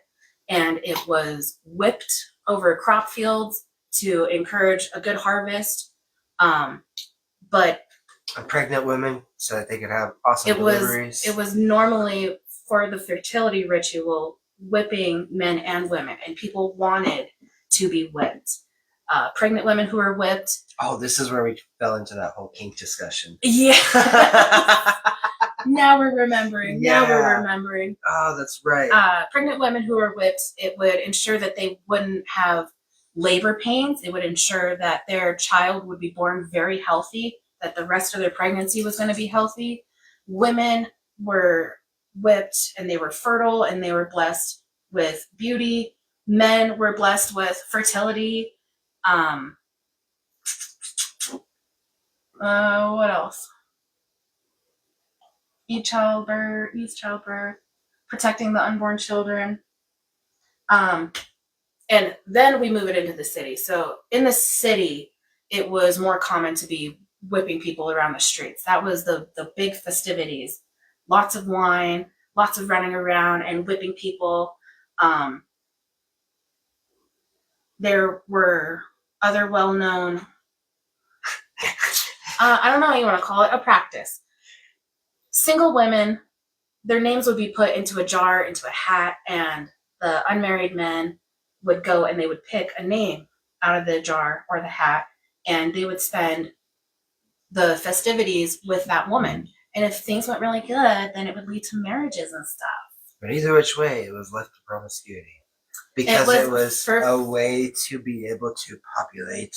And it was whipped over crop fields to encourage a good harvest. But And pregnant women so that they could have awesome deliveries. it was normally for the fertility ritual, whipping men and women. And people wanted to be whipped. Pregnant women who were whipped. Oh, this is where we fell into that whole kink discussion. Yeah. Now we're remembering. Now we're Yeah. remembering. Oh, that's right. Pregnant women who were whipped, it would ensure that they wouldn't have labor pains. It would ensure that their child would be born very healthy, that the rest of their pregnancy was going to be healthy. Women were whipped and they were fertile and they were blessed with beauty. Men were blessed with fertility. What else? Childbirth, protecting the unborn children. And then we move it into the city. So in the city, it was more common to be whipping people around the streets. That was the big festivities lots of wine, lots of running around and whipping people. There were other well-known, I don't know how you want to call it, a practice. Single women, their names would be put into a jar, into a hat, and the unmarried men would go and they would pick a name out of the jar or the hat, and they would spend the festivities with that woman. And if things went really good, then it would lead to marriages and stuff. But either which way, it was left to promiscuity. Because it was a way to be able to populate.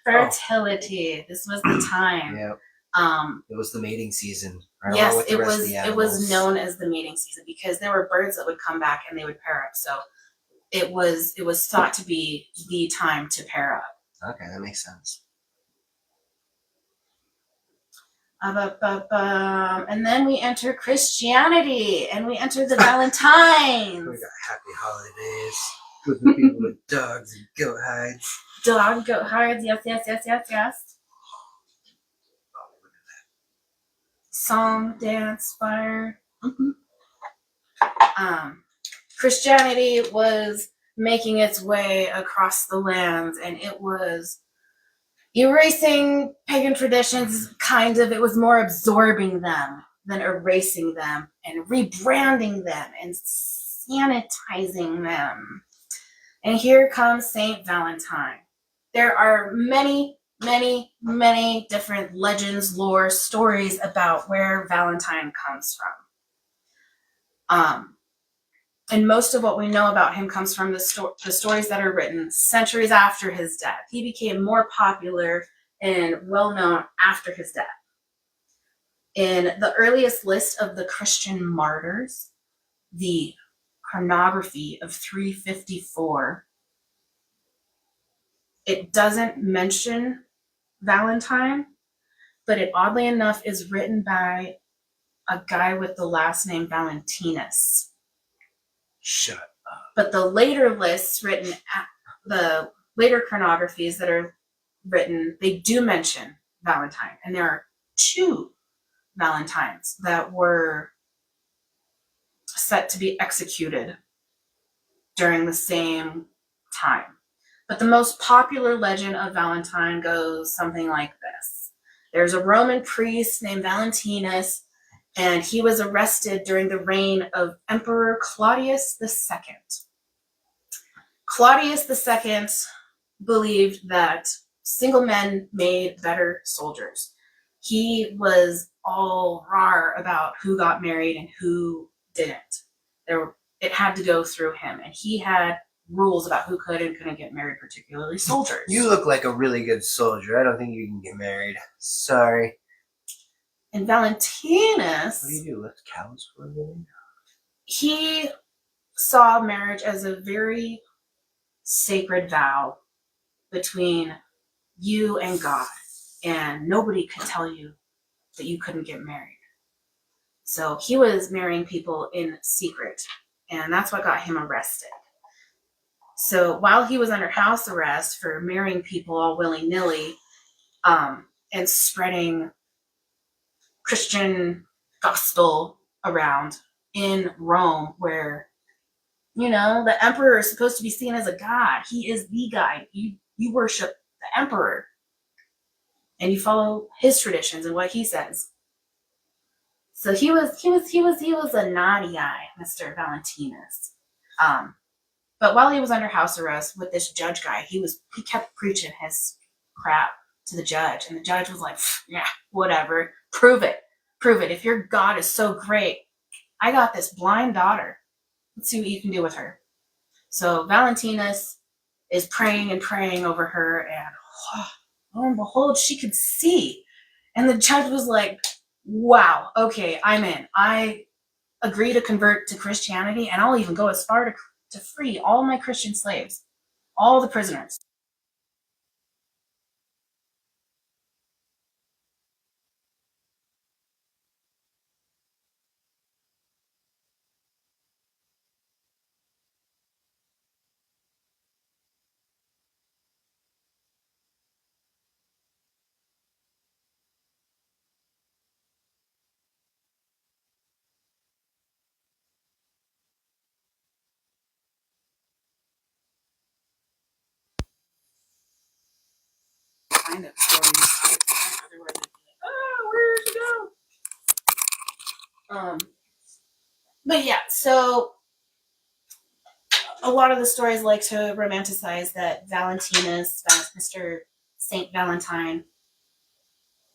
Fertility. This was the time. Yeah. It was the mating season. Right? Yes, it was known as the mating season because there were birds that would come back and they would pair up. So it was thought to be the time to pair up. Okay, that makes sense. And then we enter Christianity and we enter the Valentines. We got happy holidays with the people with dogs and goat hides. Dog, goat hides, yes. Oh, look at that. Song, dance, fire. Christianity was making its way across the lands, and it was erasing pagan traditions, kind of. It was more absorbing them than erasing them, and rebranding them and sanitizing them. And here comes Saint Valentine. There are many different legends, lore, stories about where Valentine comes from. And most of what we know about him comes from the stories that are written centuries after his death. He became more popular and well-known after his death. In the earliest list of the Christian martyrs, the chronography of 354, it doesn't mention Valentine, but it oddly enough is written by a guy with the last name Valentinus. Shut up. But the later lists written, the later chronographies that are written, they do mention Valentine. And there are 2 Valentines that were set to be executed during the same time. But the most popular legend of Valentine goes something like this. There's a Roman priest named Valentinus, and he was arrested during the reign of Emperor Claudius II. Claudius II believed that single men made better soldiers. He was all rawr about who got married and who didn't. It had to go through him, and he had rules about who could and couldn't get married, particularly soldiers. You look like a really good soldier. I don't think you can get married. Sorry. And Valentinus, What do you do? Lift cows for a living? he saw marriage as a very sacred vow between you and God, and nobody could tell you that you couldn't get married. So he was marrying people in secret, and that's what got him arrested. So while he was under house arrest for marrying people all willy-nilly, and spreading Christian gospel around in Rome, where, the emperor is supposed to be seen as a god. He is the guy. You worship the emperor, and you follow his traditions and what he says. So he was a naughty guy, Mr. Valentinus. But while he was under house arrest with this judge guy, he kept preaching his crap to the judge, and the judge was like, yeah, whatever, prove it. If your God is so great, I got this blind daughter. Let's see what you can do with her. So Valentinus is praying and praying over her, and lo and behold, she could see. And the judge was like, wow, okay, I'm in. I agree to convert to Christianity, and I'll even go as far to free all my Christian slaves, all the prisoners. stand-up stories. Otherwise, I'd be like, oh, where'd you go? But yeah, so a lot of the stories like to romanticize that Valentinus, Mr. Saint Valentine,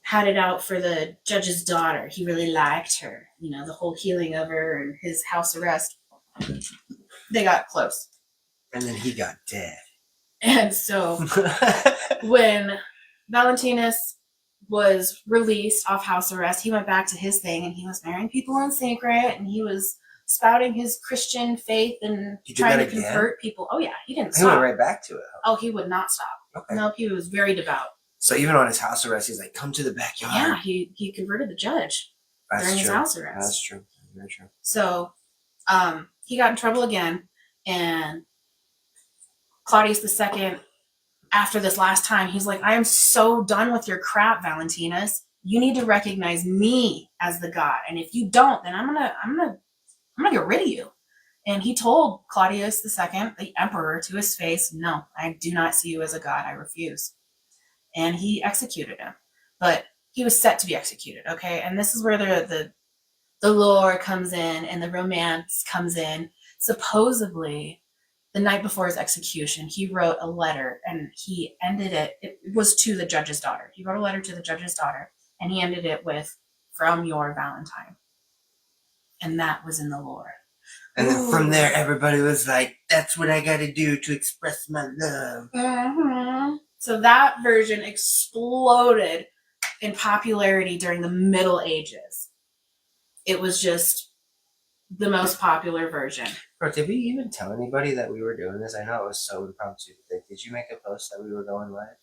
had it out for the judge's daughter. He really liked her. You know, the whole healing of her and his house arrest. They got close. And then he got dead. And so when Valentinus was released off house arrest, he went back to his thing and he was marrying people in secret and he was spouting his Christian faith and trying to convert people. Oh yeah, he didn't stop. He went right back to it. Oh, he would not stop. Okay. Nope, he was very devout. So even on his house arrest, he's like, come to the backyard. Yeah, he converted the judge during his house arrest. That's true. Very true. So he got in trouble again, and Claudius II, after this last time, he's like, I am so done with your crap, Valentinus. You need to recognize me as the god. And if you don't, then I'm gonna get rid of you. And he told Claudius II, the emperor, to his face, no, I do not see you as a god. I refuse. And he executed him. But he was set to be executed, okay? And this is where the lore comes in and the romance comes in. Supposedly, the night before his execution, he wrote a letter and he ended it. It was to the judge's daughter. He wrote a letter to the judge's daughter and he ended it with, from your Valentine. And that was in the lore. And then from there, everybody was like, that's what I got to do to express my love. Mm-hmm. So that version exploded in popularity during the Middle Ages. It was just the most popular version. Bro, did we even tell anybody that we were doing this? I know it was so impromptu. Did you make a post that we were going live?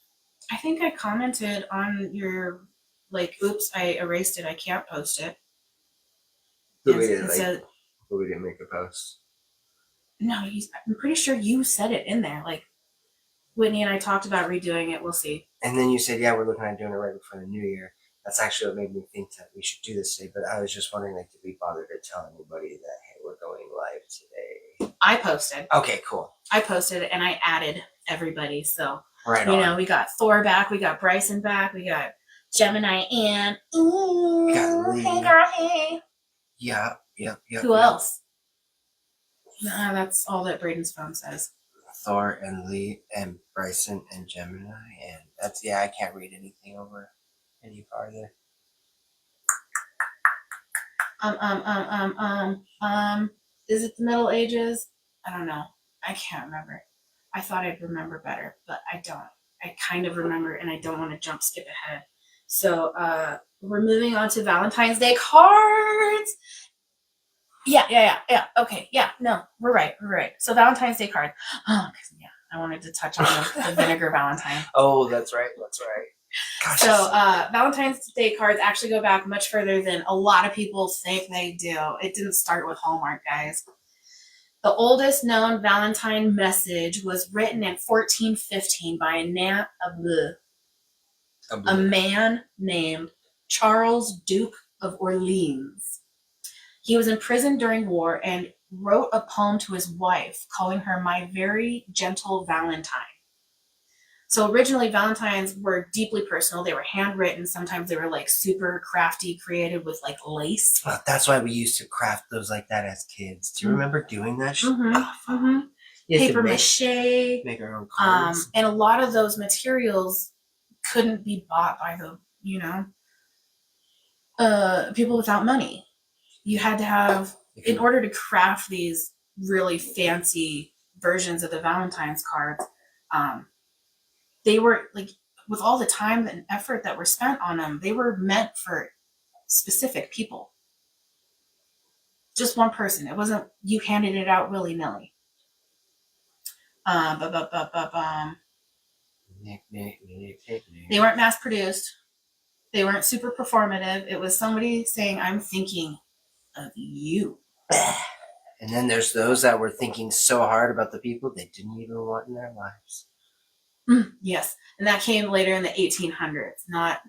I think I commented on your, like, oops, I erased it. I can't post it. But we didn't make a post. No, I'm pretty sure you said it in there. Like, Whitney and I talked about redoing it. We'll see. And then you said, yeah, we're looking at doing it right before the new year. That's actually what made me think that we should do this today. But I was just wondering, like, did we bother to tell anybody that, hey, we're going live today? I posted. Okay, cool. I posted and I added everybody. So, right you know, we got Thor back. We got Bryson back. We got Gemini Ann. Ooh, hey, girl, hey. Yeah. Who else? Nah, that's all that Braden's phone says. Thor and Lee and Bryson and Gemini, and that's, yeah, I can't read anything over any farther. Is it the Middle Ages? I don't know. I can't remember. I thought I'd remember better, but I don't. I kind of remember, and I don't want to skip ahead. So we're moving on to Valentine's Day cards. Yeah. Okay, yeah, no, we're right. So Valentine's Day card. Oh, yeah, I wanted to touch on the vinegar Valentine. Oh, that's right. Gosh, so Valentine's Day cards actually go back much further than a lot of people think they do. It didn't start with Hallmark, guys. The oldest known Valentine message was written in 1415 by a man named Charles, Duke of Orleans. He was imprisoned during war and wrote a poem to his wife calling her my very gentle Valentine. So originally Valentines were deeply personal. They were handwritten. Sometimes they were like super crafty, created with like lace. Well, that's why we used to craft those like that as kids. Do you remember doing that shit? Paper mache. Make our own cards. And a lot of those materials couldn't be bought by the, people without money. You had to have, in order to craft these really fancy versions of the Valentine's cards, they were like, with all the time and effort that were spent on them, they were meant for specific people. Just one person. It wasn't you handed it out willy-nilly. They weren't mass-produced. They weren't super performative. It was somebody saying, I'm thinking of you. And then there's those that were thinking so hard about the people they didn't even want in their lives. Yes, and that came later in the 1800s, not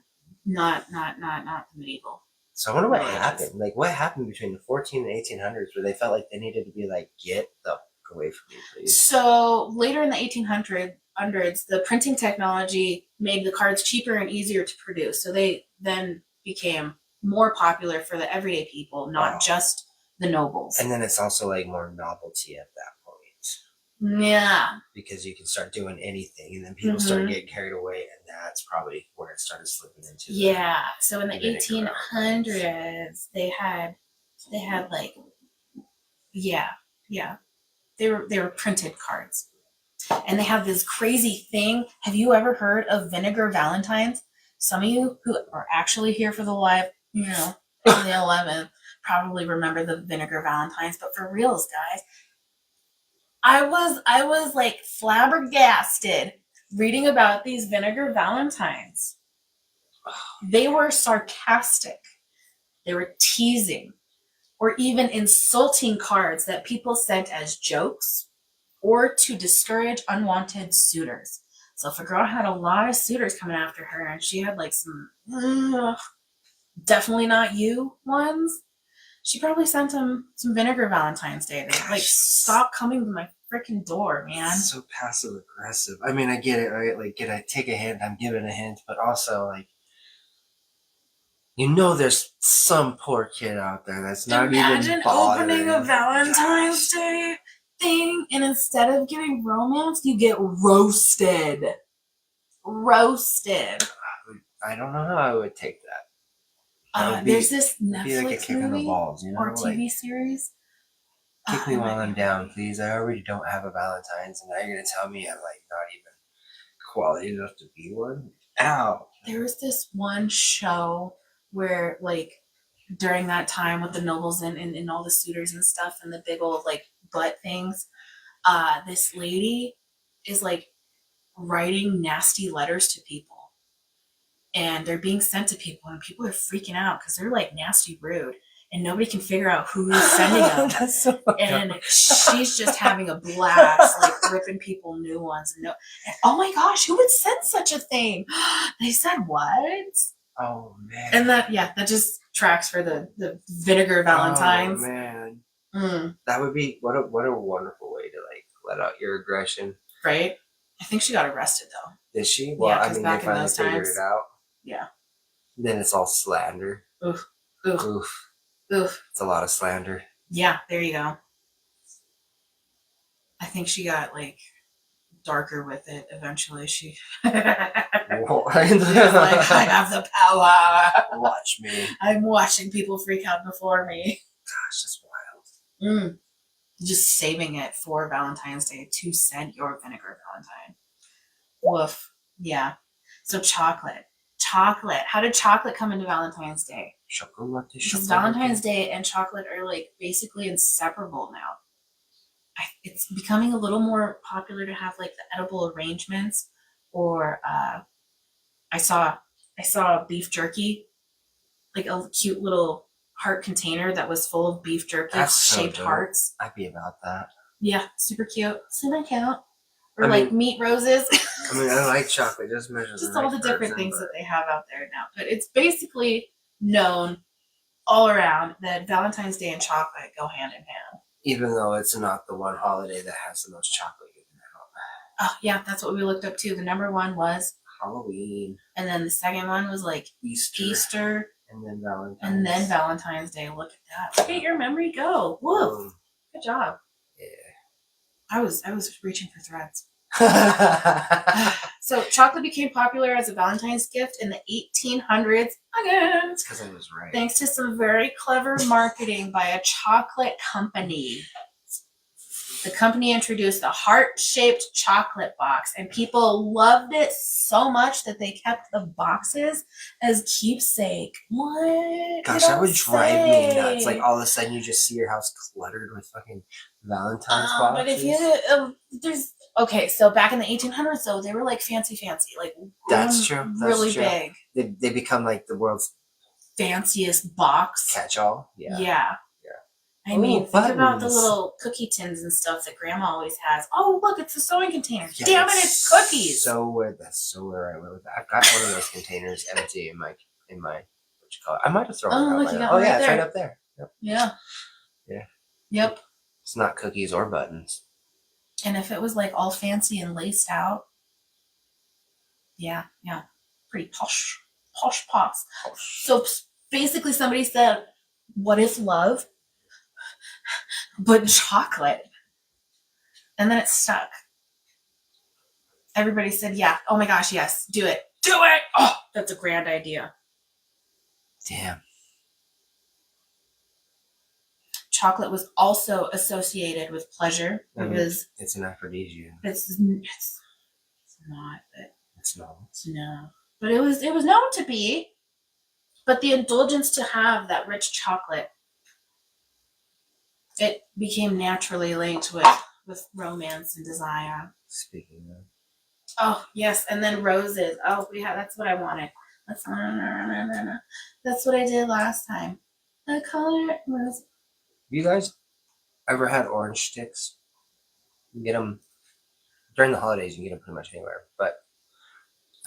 the medieval. So I wonder what happened. Like, what happened between the 14 and 1800s where they felt like they needed to be like, get the fuck away from me, please? So later in the 1800s, 1800s, the printing technology made the cards cheaper and easier to produce. So they then became more popular for the everyday people, not just the nobles. And then it's also like more novelty at that point. Yeah. Because you can start doing anything, and then people start getting carried away, and that's probably where it started slipping into. Yeah. So in the 1800s, they had like, yeah. They were printed cards. And they have this crazy thing. Have you ever heard of vinegar Valentines? Some of you who are actually here for the live, on the 11th, probably remember the vinegar Valentines. But for reals, guys, I was like flabbergasted reading about these vinegar Valentines. They were sarcastic. They were teasing, or even insulting cards that people sent as jokes or to discourage unwanted suitors. So if a girl had a lot of suitors coming after her and she had like some definitely not you ones, she probably sent him some vinegar Valentine's Day. Like, stop coming to my freaking door, man. It's so passive aggressive. I mean, I get it, right? Like, take a hint, I'm giving a hint, but also like, there's some poor kid out there that's not even bothering. Opening a Valentine's Day thing, and instead of getting romance, you get roasted. I don't know how I would take that. There's this Netflix like a kick movie in the balls, or TV series. Kick me while I'm down, please. I already don't have a Valentine's, and now you're gonna tell me I'm like not even quality enough to be one. Ow! There was this one show where, like, during that time with the nobles and all the suitors and stuff and the big old like butt things, this lady is like writing nasty letters to people, and they're being sent to people, and people are freaking out because they're like nasty rude, and nobody can figure out who's sending them. That's so and she's just having a blast, like ripping people new ones. And oh my gosh, who would send such a thing? They said what? Oh man. And that just tracks for the vinegar Valentines. Oh man. Mm. That would be what a wonderful way to like let out your aggression. Right? I think she got arrested though. Did she? Well, Yeah, I mean, they finally figured it out. Yeah. Then it's all slander. Oof. It's a lot of slander. Yeah, there you go. I think she got like darker with it eventually. She like, I have the power. Watch me. I'm watching people freak out before me. Gosh, that's wild. Just saving it for Valentine's Day to send your vinegar Valentine. Woof. Yeah. So chocolate. How did chocolate come into Valentine's Day? Chocolate. Because Valentine's Day and chocolate are like basically inseparable now. It's becoming a little more popular to have like the edible arrangements, or I saw beef jerky, like a cute little heart container that was full of beef jerky shaped hearts. I'd be about that. Yeah, super cute. Or like meat roses. I mean, I like chocolate. Just measure just all the different things that they have out there now. But it's basically known all around that Valentine's Day and chocolate go hand in hand. Even though it's not the one holiday that has the most chocolate given out. Oh, yeah, that's what we looked up too. The number one was Halloween. And then the second one was like Easter. And then Valentine's. And then Valentine's Day. Look at that. Look at your memory go. Woo. Good job. Yeah. I was reaching for threads. So chocolate became popular as a Valentine's gift in the 1800s. Again. It's because I was right. Thanks to some very clever marketing by a chocolate company. The company introduced the heart-shaped chocolate box, and people loved it so much that they kept the boxes as keepsake. What? Gosh, that would drive me nuts. Like, all of a sudden, you just see your house cluttered with fucking Valentine's boxes. But if you, there's, okay, so back in the 1800s, though, they were like fancy, like that's true. That's really true. big. They become like the world's fanciest box. Catch-all. Yeah. I mean, think about the little cookie tins and stuff that Grandma always has. Oh, look, it's a sewing container. Yeah, damn it, it's cookies. So weird. That's so where I went with that. I've got one of those containers empty in my what you call it? I might have thrown it out. Oh yeah, it's right up there. Yep. Yeah. Yep. It's not cookies or buttons. And if it was like all fancy and laced out, Yeah, pretty posh pops. So basically, somebody said, "What is love?" But chocolate, and then it stuck. Everybody said, "Yeah, oh my gosh, yes, do it, do it." Oh, that's a grand idea. Damn. Chocolate was also associated with pleasure. It's an aphrodisiac. It's not, but It's not. no, but it was known to be. But the indulgence to have that rich chocolate, it became naturally linked with romance and desire. Speaking of. Oh yes, and then roses. Oh yeah, that's what I wanted. That's what I did last time. The color was. You guys ever had orange sticks? You get them during the holidays. You can get them pretty much anywhere, but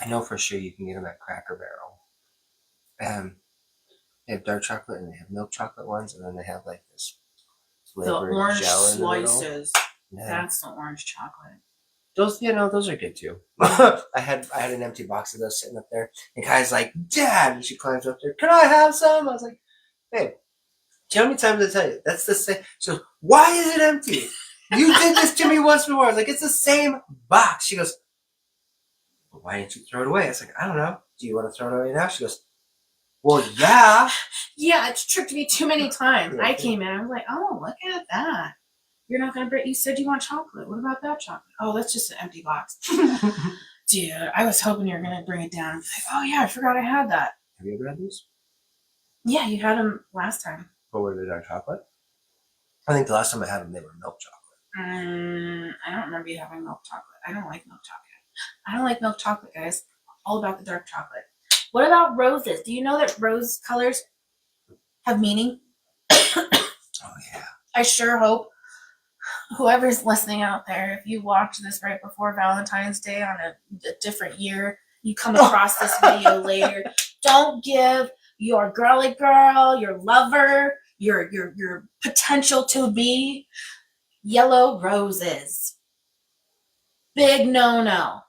I know for sure you can get them at Cracker Barrel. They have dark chocolate and they have milk chocolate ones, and then they have like this flavored The orange gel in the middle. slices. Yeah. That's the orange chocolate. Those, those are good too. I had an empty box of those sitting up there, and Kai's like, "Dad," and she climbs up there. "Can I have some?" I was like, "Babe, do you know how many times I tell you that's the same?" She goes, "Why is it empty? You did this to me once before." I was like, "It's the same box." She goes, "Well, why didn't you throw it away?" I was like, "I don't know. Do you want to throw it away now?" She goes, "Well, yeah." Yeah, it's tricked me too many times. Yeah. I came in, I was like, "Oh, look at that. You're not gonna bring. You said you want chocolate. What about that chocolate? Oh, that's just an empty box." Dude, I was hoping you were gonna bring it down and be like, "Oh yeah, I forgot I had that." Have you ever had these? Yeah, you had them last time. What were they, dark chocolate? I think the last time I had them, they were milk chocolate. I don't remember you having milk chocolate. I don't like milk chocolate. I don't like milk chocolate, guys. All about the dark chocolate. What about roses? Do you know that rose colors have meaning? Oh yeah. I sure hope whoever's listening out there, if you watch this right before Valentine's Day on a different year, you come across this video later, don't give your girly girl, your lover, your potential to be yellow roses. Big no-no.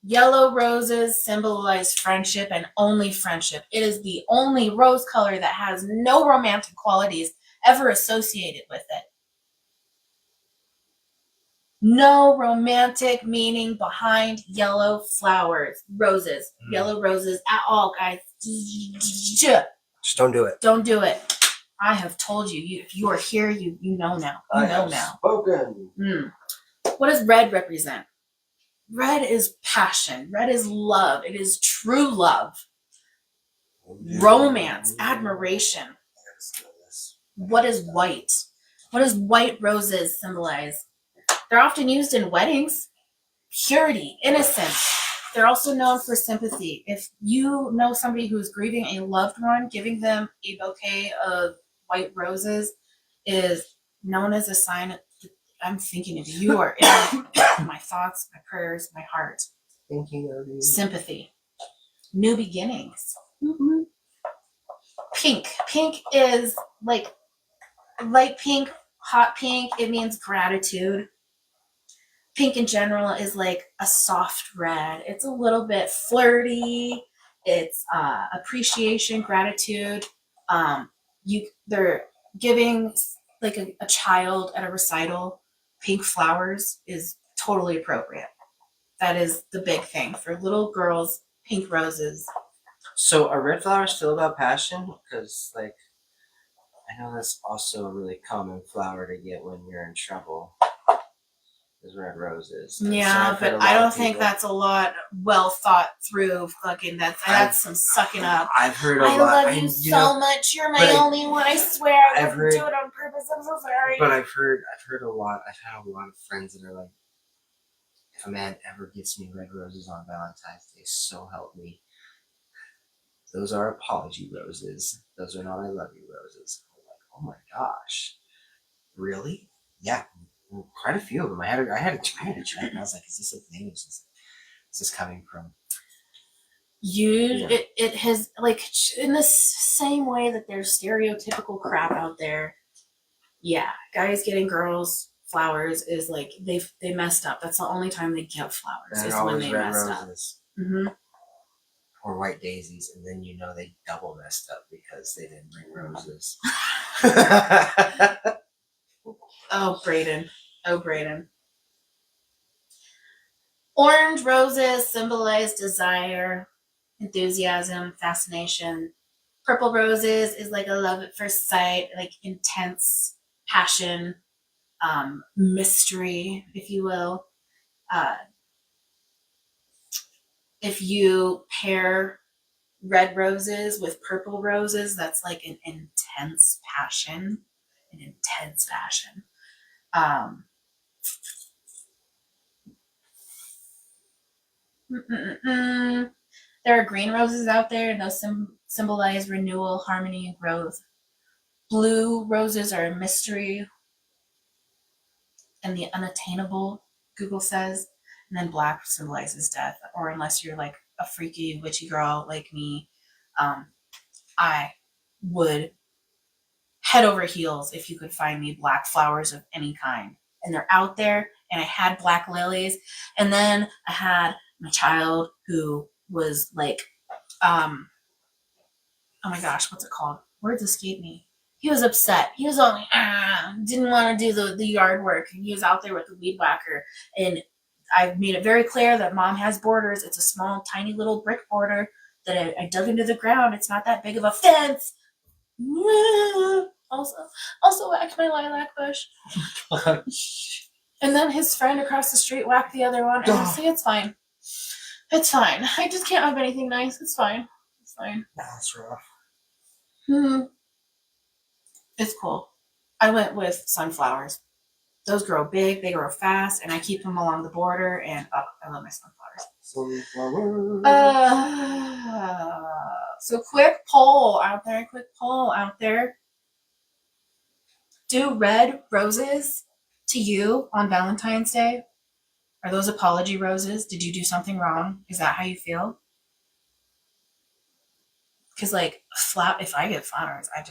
Yellow roses symbolize friendship and only friendship. It is the only rose color that has no romantic qualities ever associated with it. No romantic meaning behind yellow flowers, roses, yellow roses at all, guys. Just don't do it. Don't do it. I have told you. If you are here, you know now. You know now. Spoken. What does red represent? Red is passion. Red is love. It is true love. Romance, admiration. What is white? What does white roses symbolize? They're often used in weddings. Purity, innocence. They're also known for sympathy. If you know somebody who's grieving a loved one, giving them a bouquet of white roses is known as a sign that I'm thinking of you. You are in my thoughts, my prayers, my heart. Thinking of you. Sympathy. New beginnings. Mm-hmm. Pink. Pink is like light pink, hot pink. It means gratitude. Pink in general is like a soft red. It's a little bit flirty. It's appreciation, gratitude. They're giving like a child at a recital pink flowers is totally appropriate. That is the big thing for little girls. Pink roses. So are red flowers still about passion? Because like I know that's also a really common flower to get when you're in trouble. Is red roses. Yeah, so but I don't think that's a lot well thought through. Fucking that's some sucking up. I've heard a lot. I love you so much. You're my only one. I swear. I wouldn't do it on purpose. I'm so sorry. But I've heard a lot. I've had a lot of friends that are like, if a man ever gets me red roses on Valentine's Day, so help me. Those are apology roses. Those are not I love you roses. I'm like, oh my gosh, really? Yeah. Quite a few of them. I had to check. I was like, "Is this a thing? Is this coming from?" It has like in the same way that there's stereotypical crap out there. Yeah, guys getting girls flowers is like they messed up. That's the only time they get flowers is when they messed up. Mm-hmm. Or white daisies, and then you know they double messed up because they didn't bring roses. Oh, Brayden. Oh, Brayden. Orange roses symbolize desire, enthusiasm, fascination. Purple roses is like a love at first sight, like intense passion, mystery, if you will. If you pair red roses with purple roses, that's like an intense passion, an intense passion. There are green roses out there, and those symbolize renewal, harmony, and growth. Blue roses are a mystery and the unattainable, Google says. And then black symbolizes death, or unless you're like a freaky witchy girl like me, I would head over heels if you could find me black flowers of any kind. And they're out there, and I had black lilies, and then I had my child who was like, oh my gosh, what's it called? Words escape me. He was upset. He was only didn't want to do the yard work, and he was out there with the weed whacker. And I've made it very clear that mom has borders. It's a small, tiny little brick border that I dug into the ground. It's not that big of a fence. Also whacked my lilac bush. And then his friend across the street whacked the other one. And I say, it's fine. It's fine. I just can't have anything nice. It's fine. It's fine. That's rough. It's cool. I went with sunflowers. Those grow big, they grow fast, and I keep them along the border, and I love my sunflowers. So quick poll out there. Do red roses to you on Valentine's Day? Are those apology roses? Did you do something wrong? Is that how you feel? Because like if I get flowers, I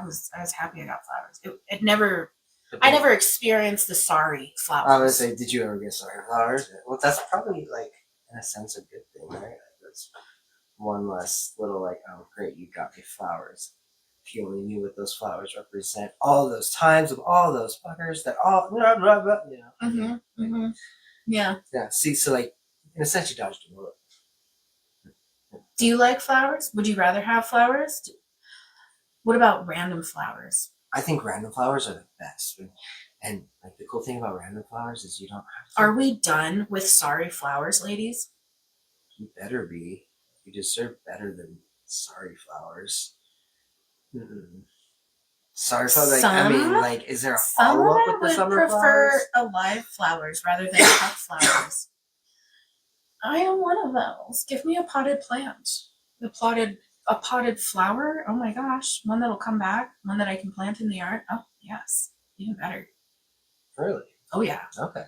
was happy I got flowers. I never experienced the sorry flowers. I was say, did you ever get sorry flowers? Well, that's probably like in a sense a good thing, right? That's one less little like, oh great, you got me flowers. If you only knew what those flowers represent, all those times of all those fuckers that all blah, blah, blah, you know. Yeah. Yeah. See, so like in a sense, you dodged a bullet. Do you like flowers? Would you rather have flowers? What about random flowers? I think random flowers are the best. And like the cool thing about random flowers is you don't have to. Are we done with sorry flowers, ladies? You better be. You deserve better than sorry flowers. Sorry flowers. Like, I mean, like, is there a follow up with the summer flowers? Some would prefer alive flowers rather than cut flowers. I am one of those. Give me a potted plant. A potted flower? Oh my gosh. One that'll come back. One that I can plant in the yard. Oh, yes. Even better. Really? Oh, yeah. Okay.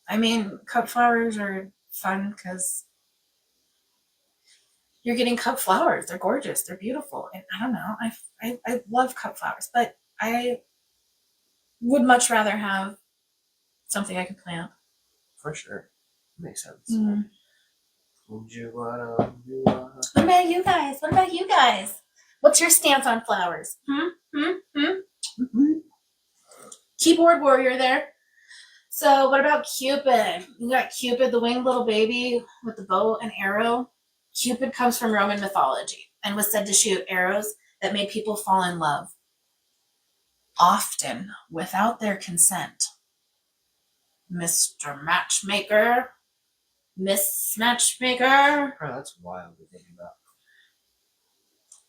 I mean, cut flowers are fun because you're getting cut flowers. They're gorgeous. They're beautiful. And I don't know. I love cut flowers, but I would much rather have something I could plant. For sure. Makes sense. Mm. What about you guys? What's your stance on flowers? Keyboard warrior there. So what about Cupid? You got Cupid, the winged little baby with the bow and arrow. Cupid comes from Roman mythology and was said to shoot arrows that made people fall in love, often without their consent. Mr. Matchmaker. Miss Matchmaker. Oh, that's wild to think about.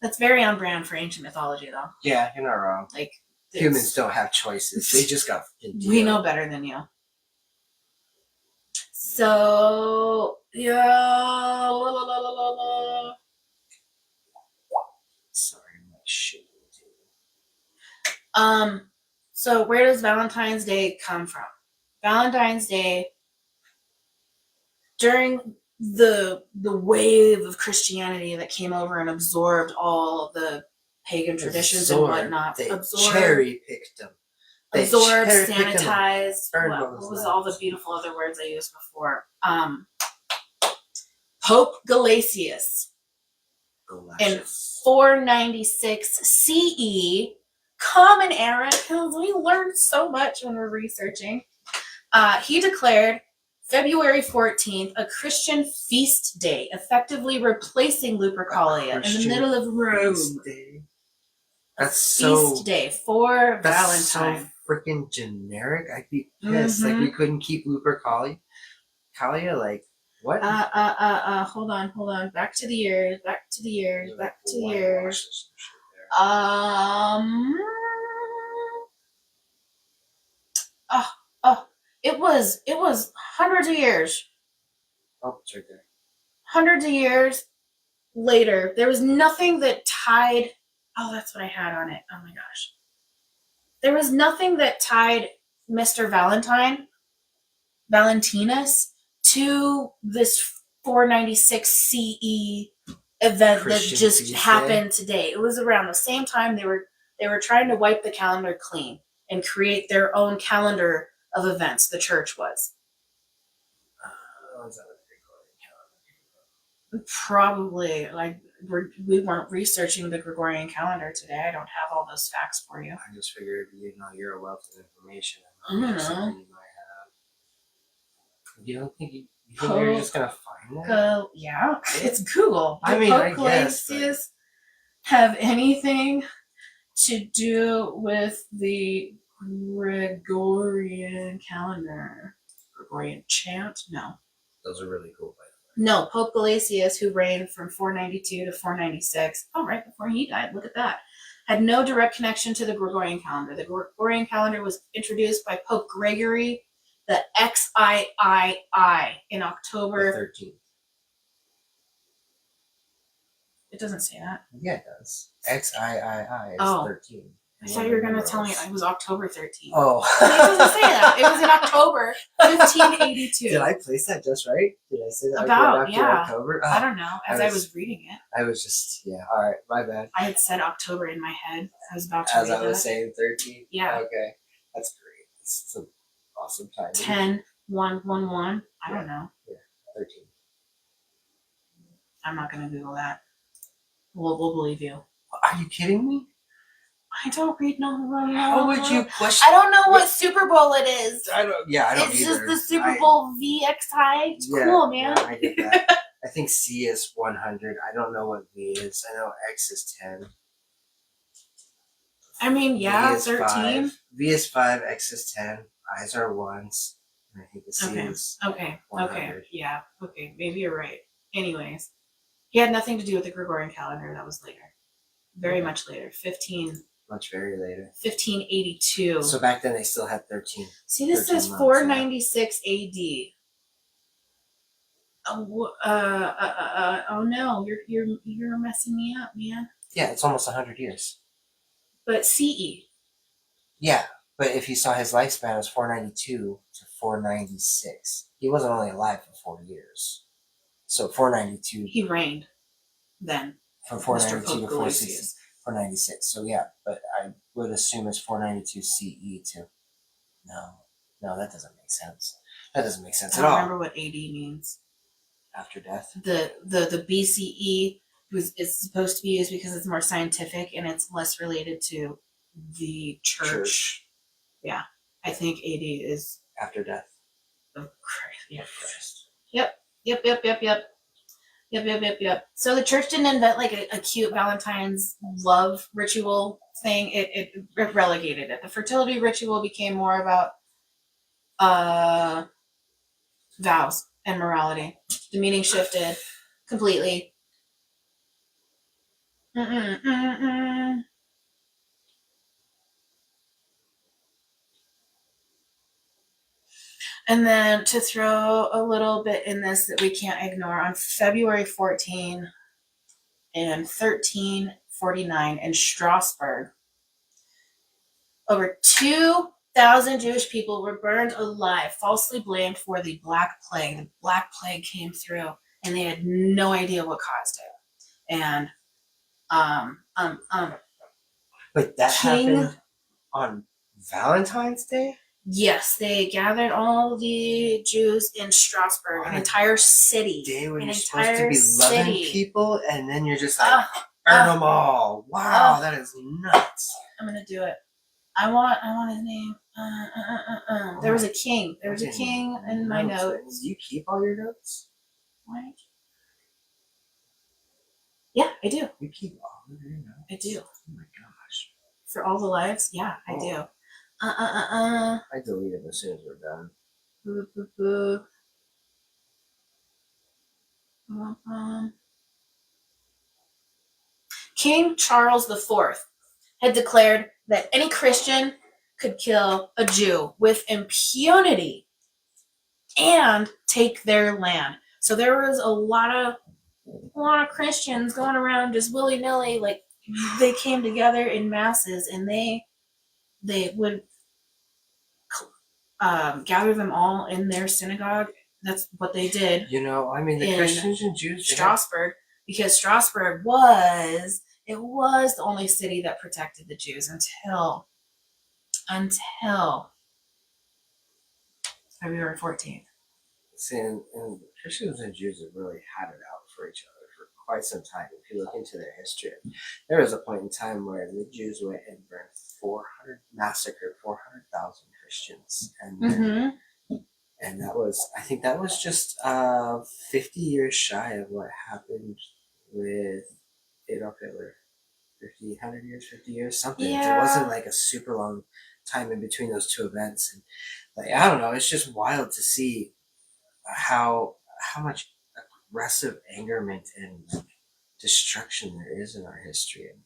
That's very on brand for ancient mythology, though. Yeah, you're not wrong. Like humans don't have choices. They just got. We know better than you. So yeah. Sorry, my shit. So where does Valentine's Day come from? Valentine's Day, during the wave of Christianity that came over and absorbed all the pagan traditions and whatnot. They cherry picked them. Absorbed, sanitized. What was all the beautiful other words I used before? Pope Galasius in 496 CE. Common Era, because we learned so much when we're researching. He declared February 14th a Christian feast day, effectively replacing Lupercalia in the middle of Rome. That's so Feast day for that's Valentine. so freaking generic. I'd be pissed. Like we couldn't keep Lupercalia. Like what? Hold on. Back to the years. It was hundreds of years. Oh, it's right there. Hundreds of years later, there was nothing that tied. Oh, that's what I had on it. Oh my gosh. There was nothing that tied Mr. Valentinus, to this 496 CE event Christian that just feast happened today. It was around the same time they were trying to wipe the calendar clean and create their own calendar of events. The church was. Is that what Probably, like, we weren't researching the Gregorian calendar today. I don't have all those facts for you. I just figured, you're a wealth of information. I don't know. Something you might have. You don't think you're just gonna find that? Yeah, it's Google. I mean, Pope I guess, Galasius have anything to do with the Gregorian calendar? Gregorian chant? No. Those are really cool, by the way. No, Pope Galasius, who reigned from 492 to 496, right before he died, look at that, had no direct connection to the Gregorian calendar. The Gregorian calendar was introduced by Pope Gregory the XIII in October. 13th. It doesn't say that. Yeah, it does. XIII is 13. I thought you were going to tell me it was October 13th. Oh. It doesn't say that. It was in October 1582. Did I place that just right? Did I say that? About, after yeah. October? I don't know. As I was reading it, I was just, all right, my bad. I had said October in my head. I was about to As read I was that. saying 13? Yeah. Okay. That's great. It's an awesome time. 10, 1, 1, 1. I don't know. Yeah, 13. I'm not going to Google that. We'll believe you. Are you kidding me? I don't read numerology. How would you push? I don't know what Super Bowl it is. I don't It's just either. the Super Bowl VXI. It's cool, man. Yeah, I get that. I think C is 100. I don't know what V is. I know X is 10. I mean, yeah, V is 13. 5. V is 5. X is 10. I's are 1s. And I think the C is Okay. 100. Yeah. Okay. Maybe you're right. Anyways, he had nothing to do with the Gregorian calendar. That was later. Very much later. Much very later. 1582. So back then they still had 13. See, this 13 says months, 496 AD. Oh no, you're messing me up, man. Yeah, it's almost 100 years. But CE. Yeah, but if you saw his lifespan, it was 492 to 496. He wasn't only alive for 4 years. So 492. He reigned then. From Mr. 492 Pope to Galasius. 496. So yeah, but I would assume it's 492 CE too. No, that doesn't make sense. That doesn't make sense I at don't all. remember what AD means. After death. The BCE is supposed to be used because it's more scientific and it's less related to the church. Yeah, I think AD is After death. of Christ. Yeah, Christ. Yep. So the church didn't invent like a cute Valentine's love ritual thing. It relegated it. The fertility ritual became more about vows and morality. The meaning shifted completely. And then to throw a little bit in this that we can't ignore, on February 14 in 1349 in Strasbourg, over 2,000 Jewish people were burned alive, falsely blamed for the Black Plague. The Black Plague came through, and they had no idea what caused it. And But that happened on Valentine's Day? Yes, they gathered all the Jews in Strasbourg, an entire city. Day when an you're supposed to be entire loving city. people, and then you're just like, burn them all. Wow, that is nuts. I'm gonna do it. I want his name. There was a king. There was a king in my notes. Do you keep all your notes? What? Yeah, I do. You keep all of your notes? I do. Oh my gosh. For all the lives? Yeah, I do. I delete it as soon as we're done. Boo, boo, boo. King Charles IV had declared that any Christian could kill a Jew with impunity and take their land. So there was a lot of Christians going around just willy-nilly, like they came together in masses, and they would gather them all in their synagogue. That's what they did. You know, I mean, the Christians and Jews. Strasbourg, because Strasbourg was the only city that protected the Jews until February 14th. See, and Christians and Jews have really had it out for each other for quite some time. If you look into their history, there was a point in time where the Jews went and massacred 400,000 Christians, and and that was, I think that was just 50 years shy of what happened with Adolf Hitler. 50 years, something. Yeah. It wasn't like a super long time in between those two events, and like, I don't know, it's just wild to see how much aggressive angerment and destruction there is in our history, and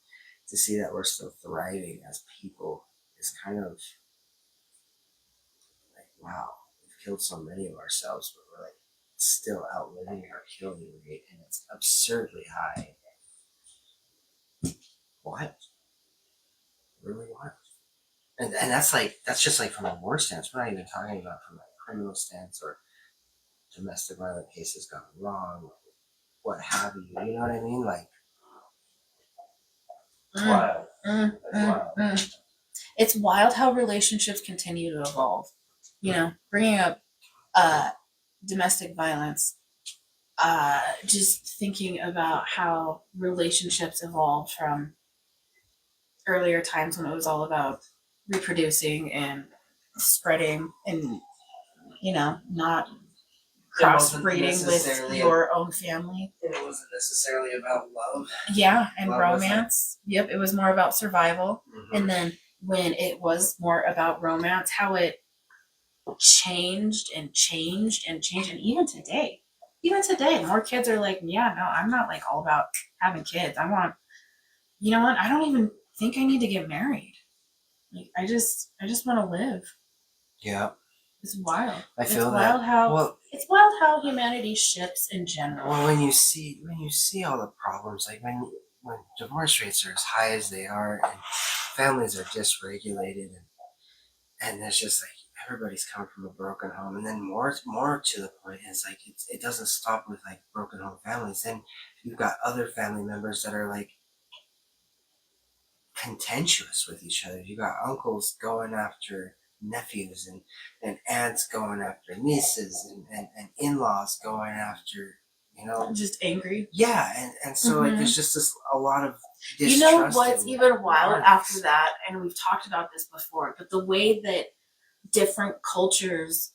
to see that we're still thriving as people is kind of like, wow, we've killed so many of ourselves, but we're like still outliving our killing rate, and it's absurdly high. Wild. Really wild. And that's just like from a war stance. We're not even talking about from a criminal stance or domestic violent cases gone wrong, what have you. You know what I mean? Like, wild. It's wild how relationships continue to evolve. You know, bringing up domestic violence, just thinking about how relationships evolved from earlier times when it was all about reproducing and spreading and, you know, not crossbreeding with your own family. It wasn't necessarily about love. Yeah, and Love romance. Yep, it was more about survival. And then when it was more about romance, how it changed and changed and changed. And even today, more kids are like, yeah, no, I'm not like all about having kids. I want, you know what? I don't even think I need to get married. Like, I just want to live. Yeah. It's wild. I feel It's wild how humanity shifts in general. Well, when you see all the problems, like when divorce rates are as high as they are, and families are dysregulated, and it's just like everybody's coming from a broken home, and then more to the point is like it doesn't stop with like broken home families. Then you've got other family members that are like contentious with each other. You got uncles going after nephews, and aunts going after nieces, and in-laws going after, you know, just angry. Yeah, and so like there's just a lot of distrust. You know what's even wild after that, and we've talked about this before, but the way that different cultures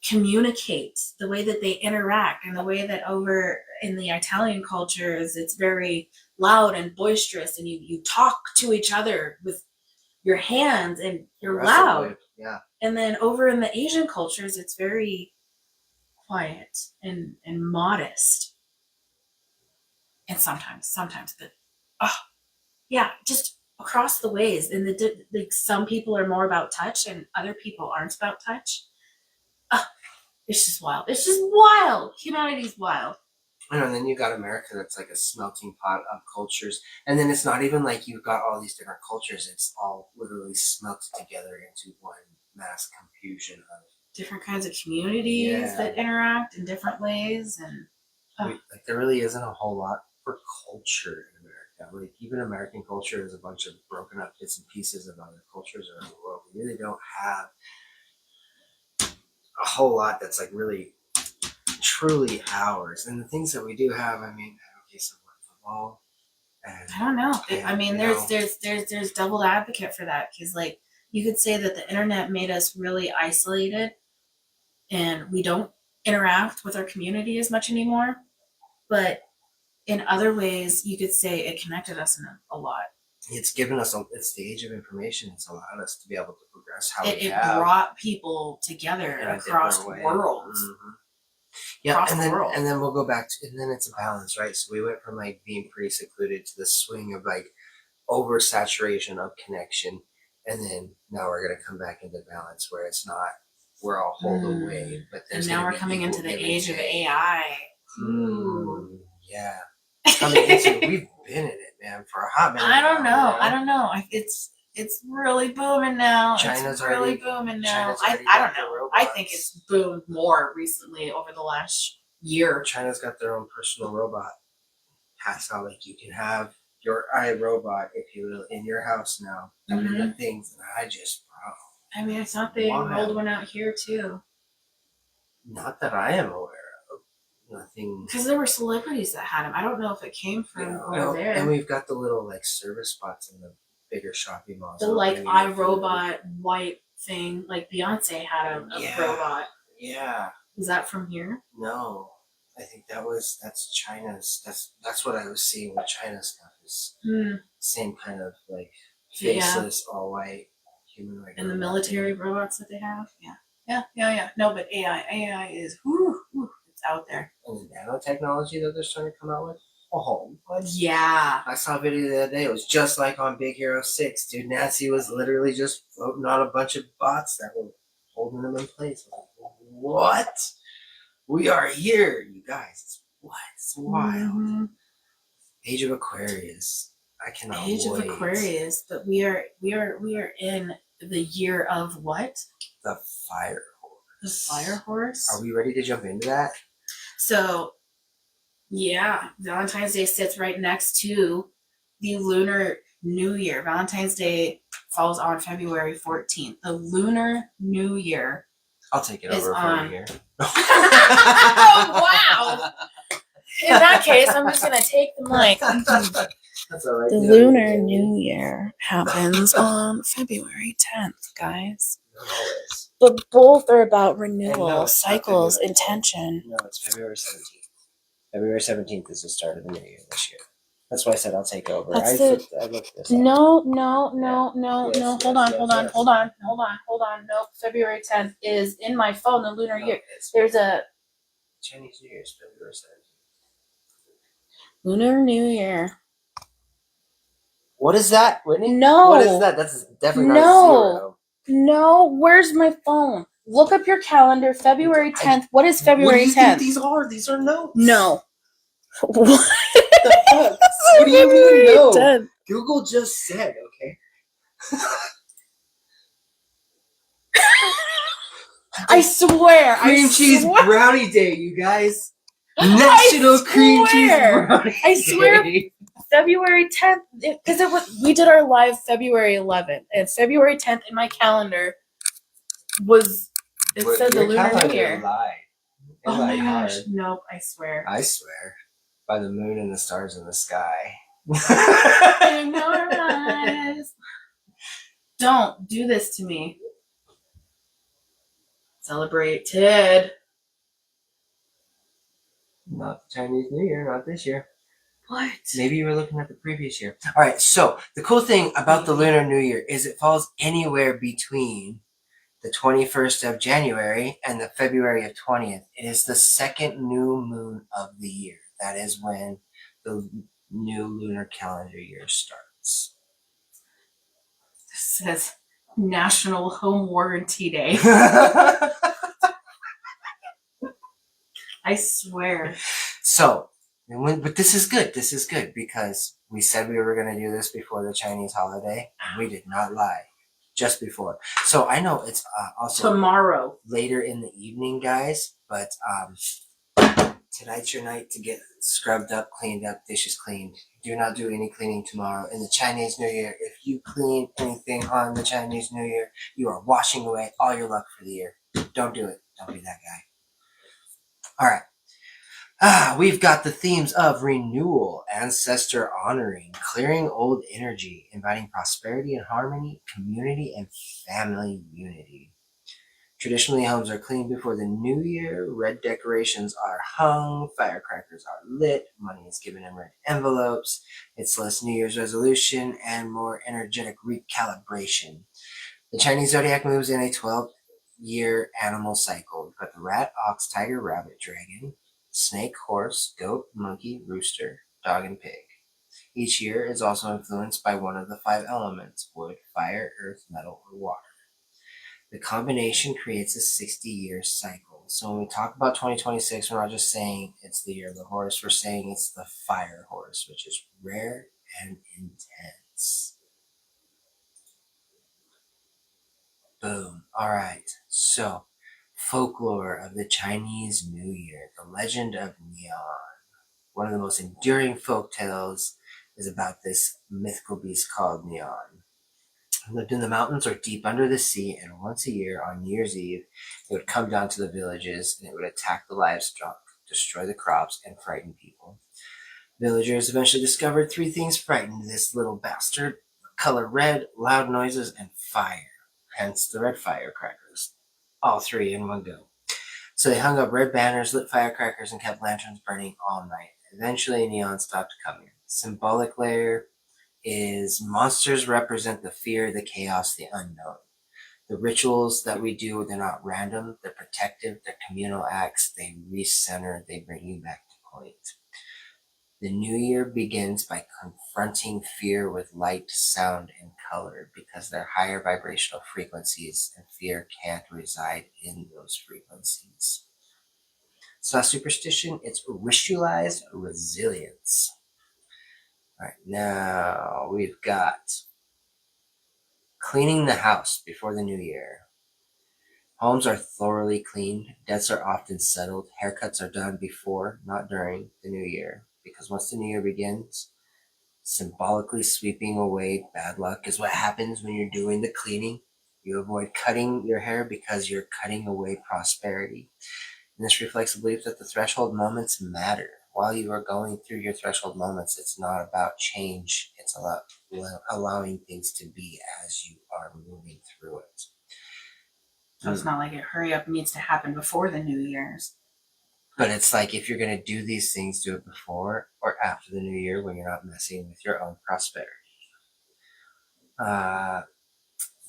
communicate, the way that they interact, and the way that over in the Italian cultures it's very loud and boisterous, and you talk to each other with your hands and you're loud. Yeah. And then over in the Asian cultures it's very quiet and modest. And sometimes, but yeah, just across the ways. And like some people are more about touch, and other people aren't about touch. It's just wild. It's just wild. Humanity's wild. And then you got America, that's like a smelting pot of cultures. And then it's not even like you've got all these different cultures. It's all literally smelted together into one mass confusion of different kinds of communities that interact in different ways. And like there really isn't a whole lot for culture in America. Like even American culture is a bunch of broken up bits and pieces of other cultures around the world. We really don't have a whole lot that's like really truly ours. And the things that we do have, I mean, okay, so what, football? And, I don't know. and, I mean, there's double advocate for that, because like you could say that the internet made us really isolated, and we don't interact with our community as much anymore. But in other ways, you could say it connected us in a lot. it's given us it's the age of information. It's allowed us to be able to progress how It have brought people together in a across different way. worlds. Mhm. Yeah, Across and the then world. and then we'll go back to, and then it's a balance, right? So we went from like being pretty secluded to the swing of like oversaturation of connection, and then now we're gonna come back into balance where it's not we're all hold away, but And there's now gonna we're be coming equal into the give and age of take. AI. Yeah, coming into we've been in it, man, for a hot minute. I don't now, know. you know? I don't know. It's really booming now. China's it's really already- booming now. China's I already don't got their know. I robots. think it's boomed more recently over the last year. China's got their own personal robot. That's how like you can have your iRobot, if you will, in your house now. I mean the things that I just I mean, I thought they Wow. rolled one out here too. not that I am aware of. Nothing. Because there were celebrities that had them. I don't know if it came from over there. And we've got the little like service spots in the bigger shopping malls. The like iRobot white thing, like Beyonce had a Yeah. robot. Yeah. Is that from here? No. I think that's China's. That's what I was seeing with China's stuff is same kind of like faceless, all white humanoid. And the robot military thing. robots that they have? Yeah. No, but AI is, it's out there. And the nanotechnology that they're starting to come out with. Oh, what? Yeah. I saw a video the other day. It was just like on Big Hero 6, dude. Nancy was literally just floating on a bunch of bots that were holding them in place. I was like, what? We are here, you guys. It's wild. Mm-hmm. Age of Aquarius. I cannot Age wait. of Aquarius, but we are in the year of what? The Fire The Horse. Fire Horse. Are we ready to jump into that? So, yeah, Valentine's Day sits right next to the Lunar New Year. Valentine's Day falls on February 14th. The Lunar New Year. I'll take it Is over on. from here. Oh, wow. In that case, I'm just going to take the mic. That's all right. The Lunar New Year happens on February 10th, guys. Not always. But both are about And renewal, no, it's not cycles, February. intention. No, it's February 17th. February 17th is the start of the new year this year. That's why I said I'll take over. That's I looked this up. No. Yes, Hold on. Nope. February 10th is in my phone, the lunar year. It's There's a Chinese New Year is February 17th. Lunar New Year. What is that, Whitney? No. What is that? That's definitely not No. zero. No, where's my phone? Look up your calendar. February 10th. What is What do February you 10th? think these are? These are notes. No. What? The fuck? What do you mean February no? 10th. Google just said, okay. I swear. Cream cheese swear. brownie day, you guys. National cream cheese swear. brownie I swear. day. February 10th, because we did our live February 11th, and February 10th in my calendar said the Your Lunar New calendar Year. lied. It Oh my lied gosh, hard. nope, I swear. I swear. By the moon and the stars in the sky. In your eyes. Don't do this to me. Celebrated. Not the Chinese New Year, not this year. What? Maybe you were looking at the previous year. All right, so the cool thing about the Lunar New Year is it falls anywhere between the 21st of January and the February of 20th. It is the second new moon of the year. That is when the new lunar calendar year starts. This says National Home Warranty Day. I swear. So, but this is good. This is good because we said we were going to do this before the Chinese holiday, and we did not lie. Just before. So I know it's also Tomorrow. later in the evening, guys, but tonight's your night to get scrubbed up, cleaned up, dishes cleaned. Do not do any cleaning tomorrow. In the Chinese New Year, if you clean anything on the Chinese New Year, you are washing away all your luck for the year. Don't do it. Don't be that guy. All right. We've got the themes of renewal, ancestor honoring, clearing old energy, inviting prosperity and harmony, community and family unity. Traditionally, homes are cleaned before the new year, red decorations are hung, firecrackers are lit, money is given in red envelopes, it's less New Year's resolution, and more energetic recalibration. The Chinese zodiac moves in a 12-year animal cycle. We've got the rat, ox, tiger, rabbit, dragon, snake, horse, goat, monkey, rooster, dog, and pig. Each year is also influenced by one of the 5 elements: wood, fire, earth, metal, or water. The combination creates a 60-year cycle. So when we talk about 2026, we're not just saying it's the year of the horse, we're saying it's the fire horse, which is rare and intense. Boom. All right. So, folklore of the Chinese New Year, the legend of Neon. One of the most enduring folk tales is about this mythical beast called Neon. It lived in the mountains or deep under the sea, and once a year on New Year's Eve, it would come down to the villages and it would attack the livestock, destroy the crops, and frighten people. Villagers eventually discovered 3 things frightened this little bastard: color red, loud noises, and fire. Hence the red firecrackers. All 3 in one go. So they hung up red banners, lit firecrackers, and kept lanterns burning all night. Eventually, Neon stopped coming. Symbolic layer is monsters represent the fear, the chaos, the unknown. The rituals that we do, they're not random, they're protective, they're communal acts, they recenter, they bring you back to point. The new year begins by confronting fear with light, sound, and color, because they're higher vibrational frequencies and fear can't reside in those frequencies. It's not superstition, it's ritualized resilience. All right, now we've got cleaning the house before the new year. Homes are thoroughly cleaned, debts are often settled, haircuts are done before, not during, the new year, because once the new year begins, symbolically sweeping away bad luck is what happens when you're doing the cleaning. You avoid cutting your hair because you're cutting away prosperity. And this reflects the belief that the threshold moments matter. While you are going through your threshold moments, it's not about change. It's about allowing things to be as you are moving through it. So it's not like a hurry up needs to happen before the New Year's. But it's like, if you're going to do these things, do it before or after the new year when you're not messing with your own prosperity.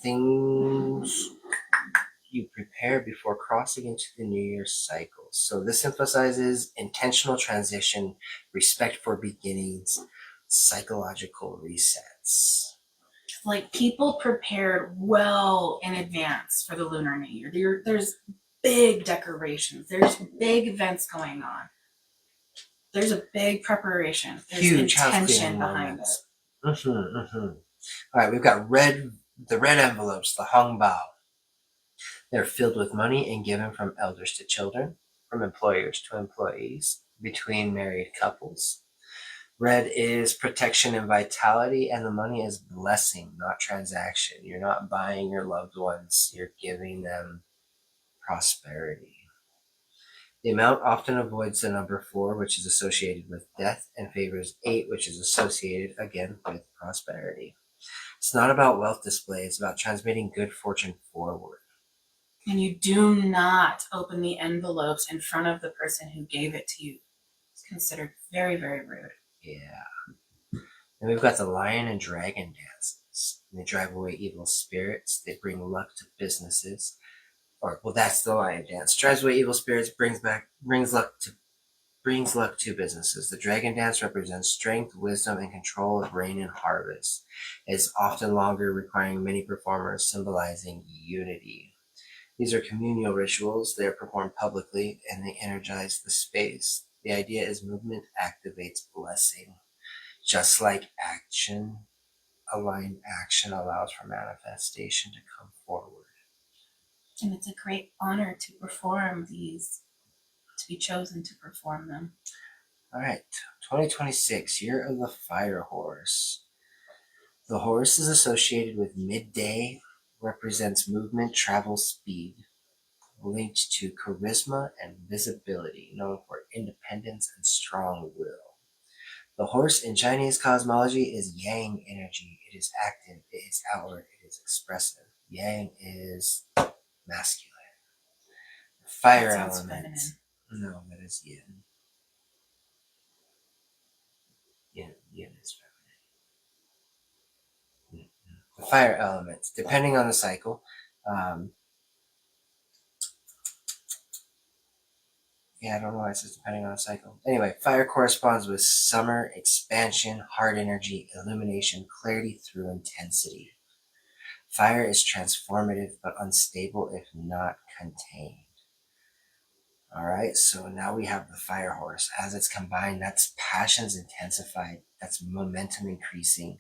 Things you prepare before crossing into the new year's cycle. So this emphasizes intentional transition, respect for beginnings, psychological resets. Like, people prepared well in advance for the Lunar New Year. There's big decorations. There's big events going on. There's a big preparation. There's Huge intention behind it. All right, we've got the red envelopes, the hung bao. They're filled with money and given from elders to children, from employers to employees, between married couples. Red is protection and vitality, and the money is blessing, not transaction. You're not buying your loved ones, you're giving them prosperity. The amount often avoids the number 4, which is associated with death, and favors 8, which is associated, again, with prosperity. It's not about wealth display, it's about transmitting good fortune forward. And you do not open the envelopes in front of the person who gave it to you. It's considered very, very rude. Yeah. And we've got the lion and dragon dances. They drive away evil spirits. They bring luck to businesses. That's the lion dance. Drives away evil spirits, brings luck to businesses. The dragon dance represents strength, wisdom, and control of rain and harvest. It's often longer, requiring many performers, symbolizing unity. These are communal rituals. They are performed publicly, and they energize the space. The idea is movement activates blessing. Just like action, aligned action allows for manifestation to come forward. And it's a great honor to perform these, to be chosen to perform them. All right, 2026, year of the fire horse. The horse is associated with midday, represents movement, travel, speed. linked to charisma and visibility, known for independence and strong will. The horse in Chinese cosmology is yang energy. It is active, it is outward, it is expressive. Yang is masculine. Fire That sounds element. feminine. No, that is yin. Yin is feminine. The fire elements, depending on the cycle. I don't know why it says depending on the cycle. Anyway, fire corresponds with summer, expansion, heart energy, illumination, clarity through intensity. Fire is transformative but unstable if not contained. All right, so now we have the fire horse. As it's combined, that's passions intensified, that's momentum increasing,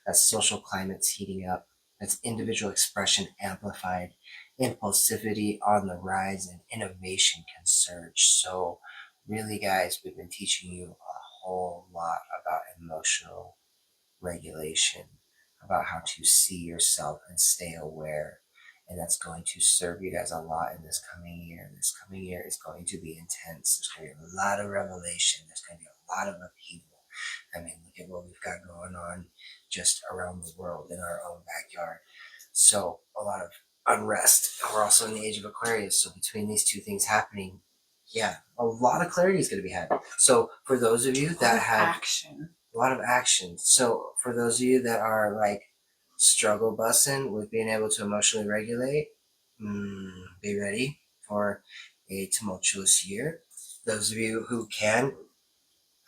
that's social climates heating up, that's individual expression amplified, impulsivity on the rise, and innovation can surge. So really, guys, we've been teaching you a whole lot about emotional regulation, about how to see yourself and stay aware. And that's going to serve you guys a lot in this coming year. This coming year is going to be intense. There's going to be a lot of revelation. There's going to be a lot of upheaval. I mean, look at what we've got going on just around the world in our own backyard. So a lot of unrest. We're also in the age of Aquarius. So between these two things happening, a lot of clarity is going to be had. So for those of you that have action. A lot of action. So for those of you that are like struggle bussing with being able to emotionally regulate, be ready for a tumultuous year. Those of you who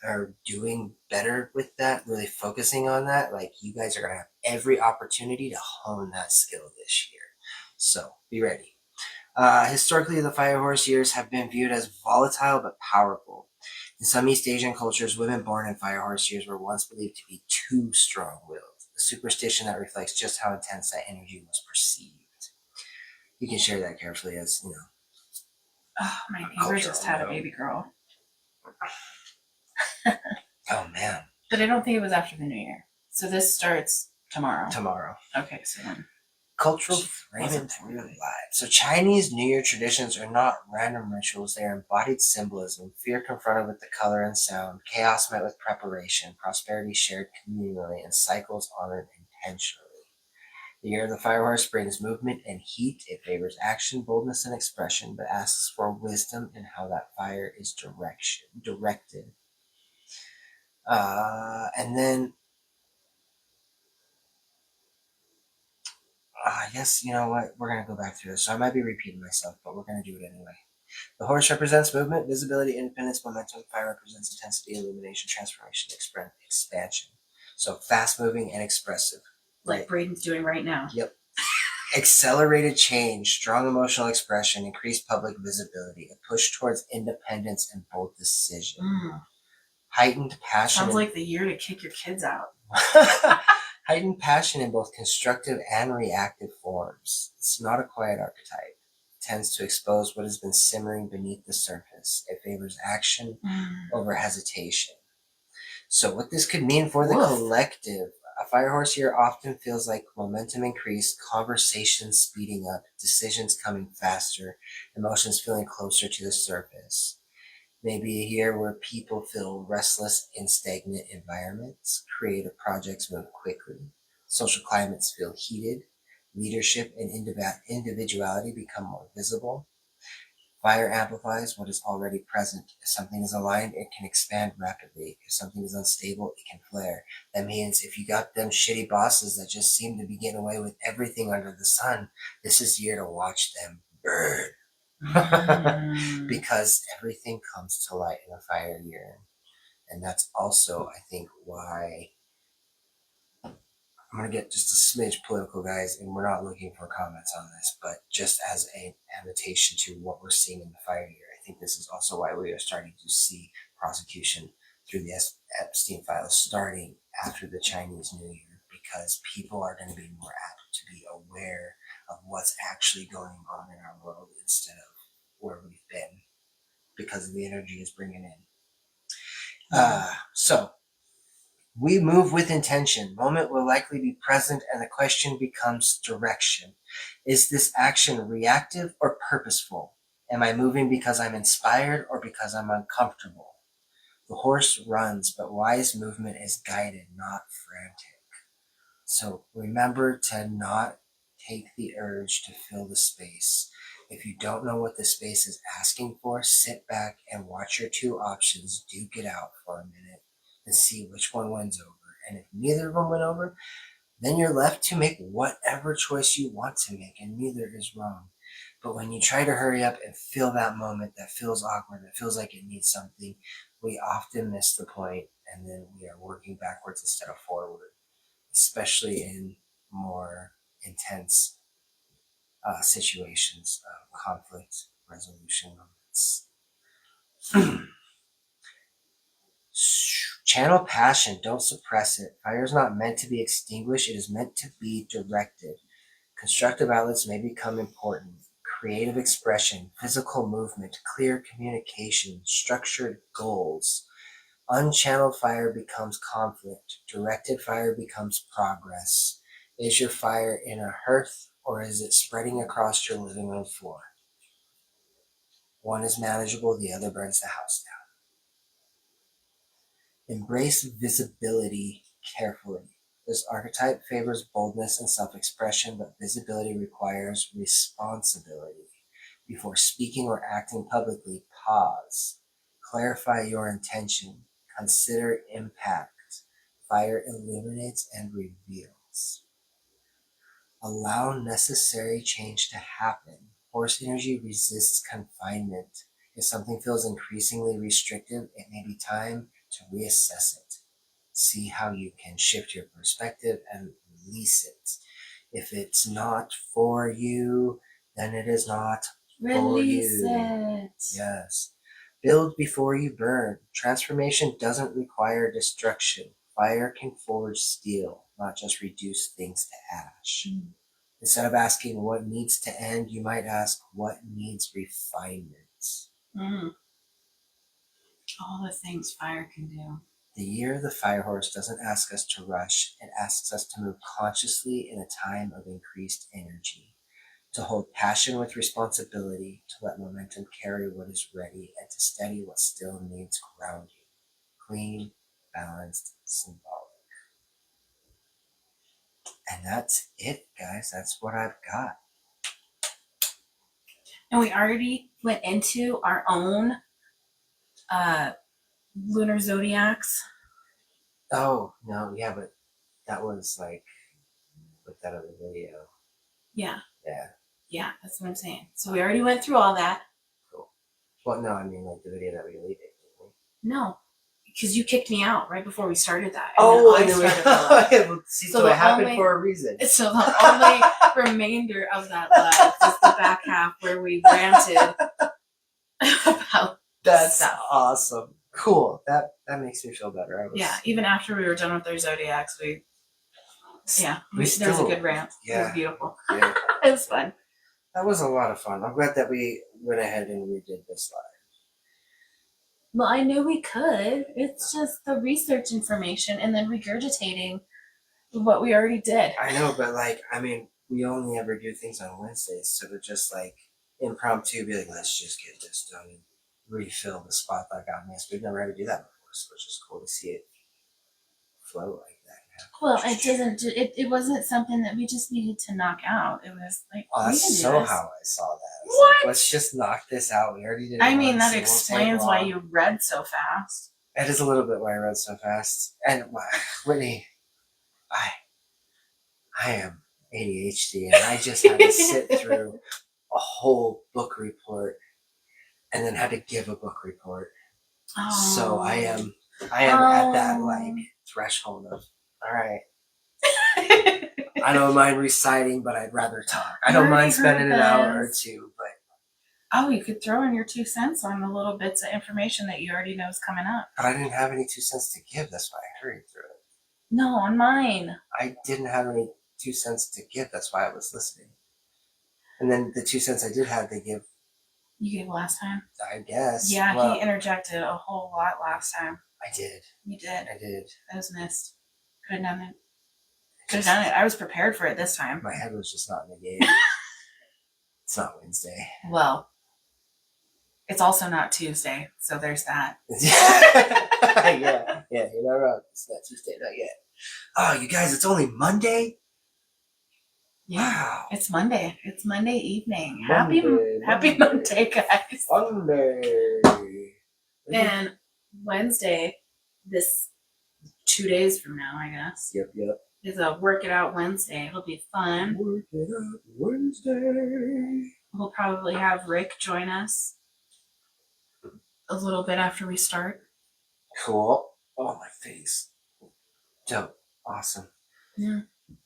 are doing better with that, really focusing on that, like you guys are going to have every opportunity to hone that skill this year. So be ready. Historically, the fire horse years have been viewed as volatile but powerful. In some East Asian cultures, women born in fire horse years were once believed to be too strong-willed, a superstition that reflects just how intense that energy was perceived. You can share that carefully as, Oh, my neighbor just had a baby girl. Oh, man. But I don't think it was after the new year. So this starts tomorrow. Okay, so then. Cultural framing through life. So Chinese New Year traditions are not random rituals. They are embodied symbolism, fear confronted with the color and sound, chaos met with preparation, prosperity shared communally, and cycles honored intentionally. The year of the fire horse brings movement and heat. It favors action, boldness, and expression, but asks for wisdom in how that fire is directed. And then I guess, you know what, we're going to go back through this. So I might be repeating myself, but we're going to do it anyway. The horse represents movement, visibility, independence, momentum. Fire represents intensity, illumination, transformation, expansion. So fast moving and expressive. Like Braden's doing right now. Yep. Accelerated change, strong emotional expression, increased public visibility, a push towards independence and bold decision. Heightened passion. Sounds like the year to kick your kids out. Heightened passion in both constructive and reactive forms. It's not a quiet archetype. It tends to expose what has been simmering beneath the surface. It favors action over hesitation. So what this could mean for the collective, a fire horse year often feels like momentum increased, conversations speeding up, decisions coming faster, emotions feeling closer to the surface. Maybe a year where people feel restless in stagnant environments, creative projects move quickly, social climates feel heated, leadership and individuality become more visible. Fire amplifies what is already present. If something is aligned, it can expand rapidly. If something is unstable, it can flare. That means if you got them shitty bosses that just seem to be getting away with everything under the sun, this is the year to watch them burn. Because everything comes to light in a fire year. And that's also, I think, why I'm going to get just a smidge political, guys, and we're not looking for comments on this, but just as an invitation to what we're seeing in the fire year, I think this is also why we are starting to see prosecution through the Epstein files starting after the Chinese New Year, because people are going to be more apt to be aware of what's actually going on in our world instead of where we've been, because the energy is bringing in. So we move with intention. Moment will likely be present, and the question becomes direction. Is this action reactive or purposeful? Am I moving because I'm inspired or because I'm uncomfortable? The horse runs, but wise movement is guided, not frantic. So remember to not take the urge to fill the space. If you don't know what the space is asking for, sit back and watch your two options duke it out for a minute and see which one wins over. And if neither of them win over, then you're left to make whatever choice you want to make, and neither is wrong. But when you try to hurry up and fill that moment that feels awkward, that feels like it needs something, we often miss the point, and then we are working backwards instead of forward, especially in more intense situations of conflict resolution moments. Channel passion, don't suppress it. Fire is not meant to be extinguished, it is meant to be directed. Constructive outlets may become important. Creative expression, physical movement, clear communication, structured goals. Unchanneled fire becomes conflict. Directed fire becomes progress. Is your fire in a hearth or is it spreading across your living room floor? One is manageable, the other burns the house down. Embrace visibility carefully. This archetype favors boldness and self-expression, but visibility requires responsibility. Before speaking or acting publicly, pause. Clarify your intention. Consider impact. Fire illuminates and reveals. Allow necessary change to happen. Horse energy resists confinement. If something feels increasingly restrictive, it may be time to reassess it. See how you can shift your perspective and release it. If it's not for you, then it is not for Release you. it. Yes. Build before you burn. Transformation doesn't require destruction. Fire can forge steel, not just reduce things to ash. Instead of asking what needs to end, you might ask what needs refinement. All the things fire can do. The year of the fire horse doesn't ask us to rush, it asks us to move consciously in a time of increased energy, to hold passion with responsibility, to let momentum carry what is ready, and to steady what still needs grounding. Clean, balanced, symbolic. And that's it, guys. That's what I've got. And we already went into our own lunar zodiacs. Oh, no, yeah, but that was like with that other video. Yeah. Yeah. Yeah, that's what I'm saying. So we already went through all that. Cool. Well, no, I mean like the video that we deleted, didn't we? No, because you kicked me out right before we started that. And then started well, see, So so it the happened only- for a reason. So the only remainder of that live is the back half where we ranted about That's stuff. awesome. Cool. That makes me feel better. Yeah, even after we were done with our zodiacs, there was a good rant. It was beautiful. Yeah. It was fun. That was a lot of fun. I'm glad that we went ahead and redid this live. Well, I knew we could. It's just the research information and then regurgitating what we already did. I know, but like, I mean, we only ever do things on Wednesdays, so to just like impromptu be like, let's just get this done and refill the spot that got missed. We've never had to do that before, so it's just cool to see it flow like that. Well, it didn't. It wasn't something that we just needed to knock out. It was like Oh, we that's can do so this. how I saw that. I was What? Like, let's just knock this out. We already did it. I mean, once. that It won't take explains why long. you read so fast. That is a little bit why I read so fast. And Whitney, I am ADHD, and I just had to sit through a whole book report, and then had to give a book report. Oh. So I am at that like threshold of all right. I don't mind reciting, but I'd rather talk. I don't already mind spending heard an hour or this. two, but Oh, you could throw in your 2 cents on the little bits of information that you already know is coming up. I didn't have any 2 cents to give. That's why I hurried through it. No, on mine. I didn't have any 2 cents to give. That's why I was listening. And then the 2 cents I did have to give, You gave last time. I guess. Yeah, well, he interjected a whole lot last time. I did. You did. I did. That was missed. Could have done it. Could have done it. I was prepared for it this time. My head was just not in the game. It's not Wednesday. Well, It's also not Tuesday, so there's that. yeah, you're not wrong. It's not Tuesday, not yet. Oh, you guys, it's only Monday? Yeah. Wow. It's Monday. It's Monday evening. Monday, Happy Monday, guys. Monday. And Wednesday, this 2 days from now, I guess, Yep. is a Work It Out Wednesday. It'll be fun. Work it out Wednesday. We'll probably have Rick join us a little bit after we start. Cool. Oh, my face. Dope. Awesome. Yeah.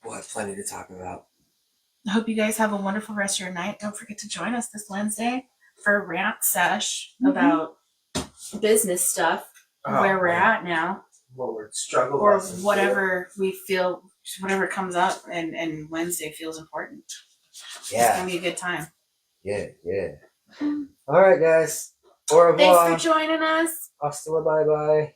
We'll have plenty to talk about. I hope you guys have a wonderful rest of your night. Don't forget to join us this Wednesday for a rant sesh about business stuff, where we're at now, What we're struggling or with. whatever we feel, whatever comes up and Wednesday feels important. It's Yeah. going to be a good time. Yeah. All right, guys. Au revoir. Thanks for joining us. Hasta la bye-bye.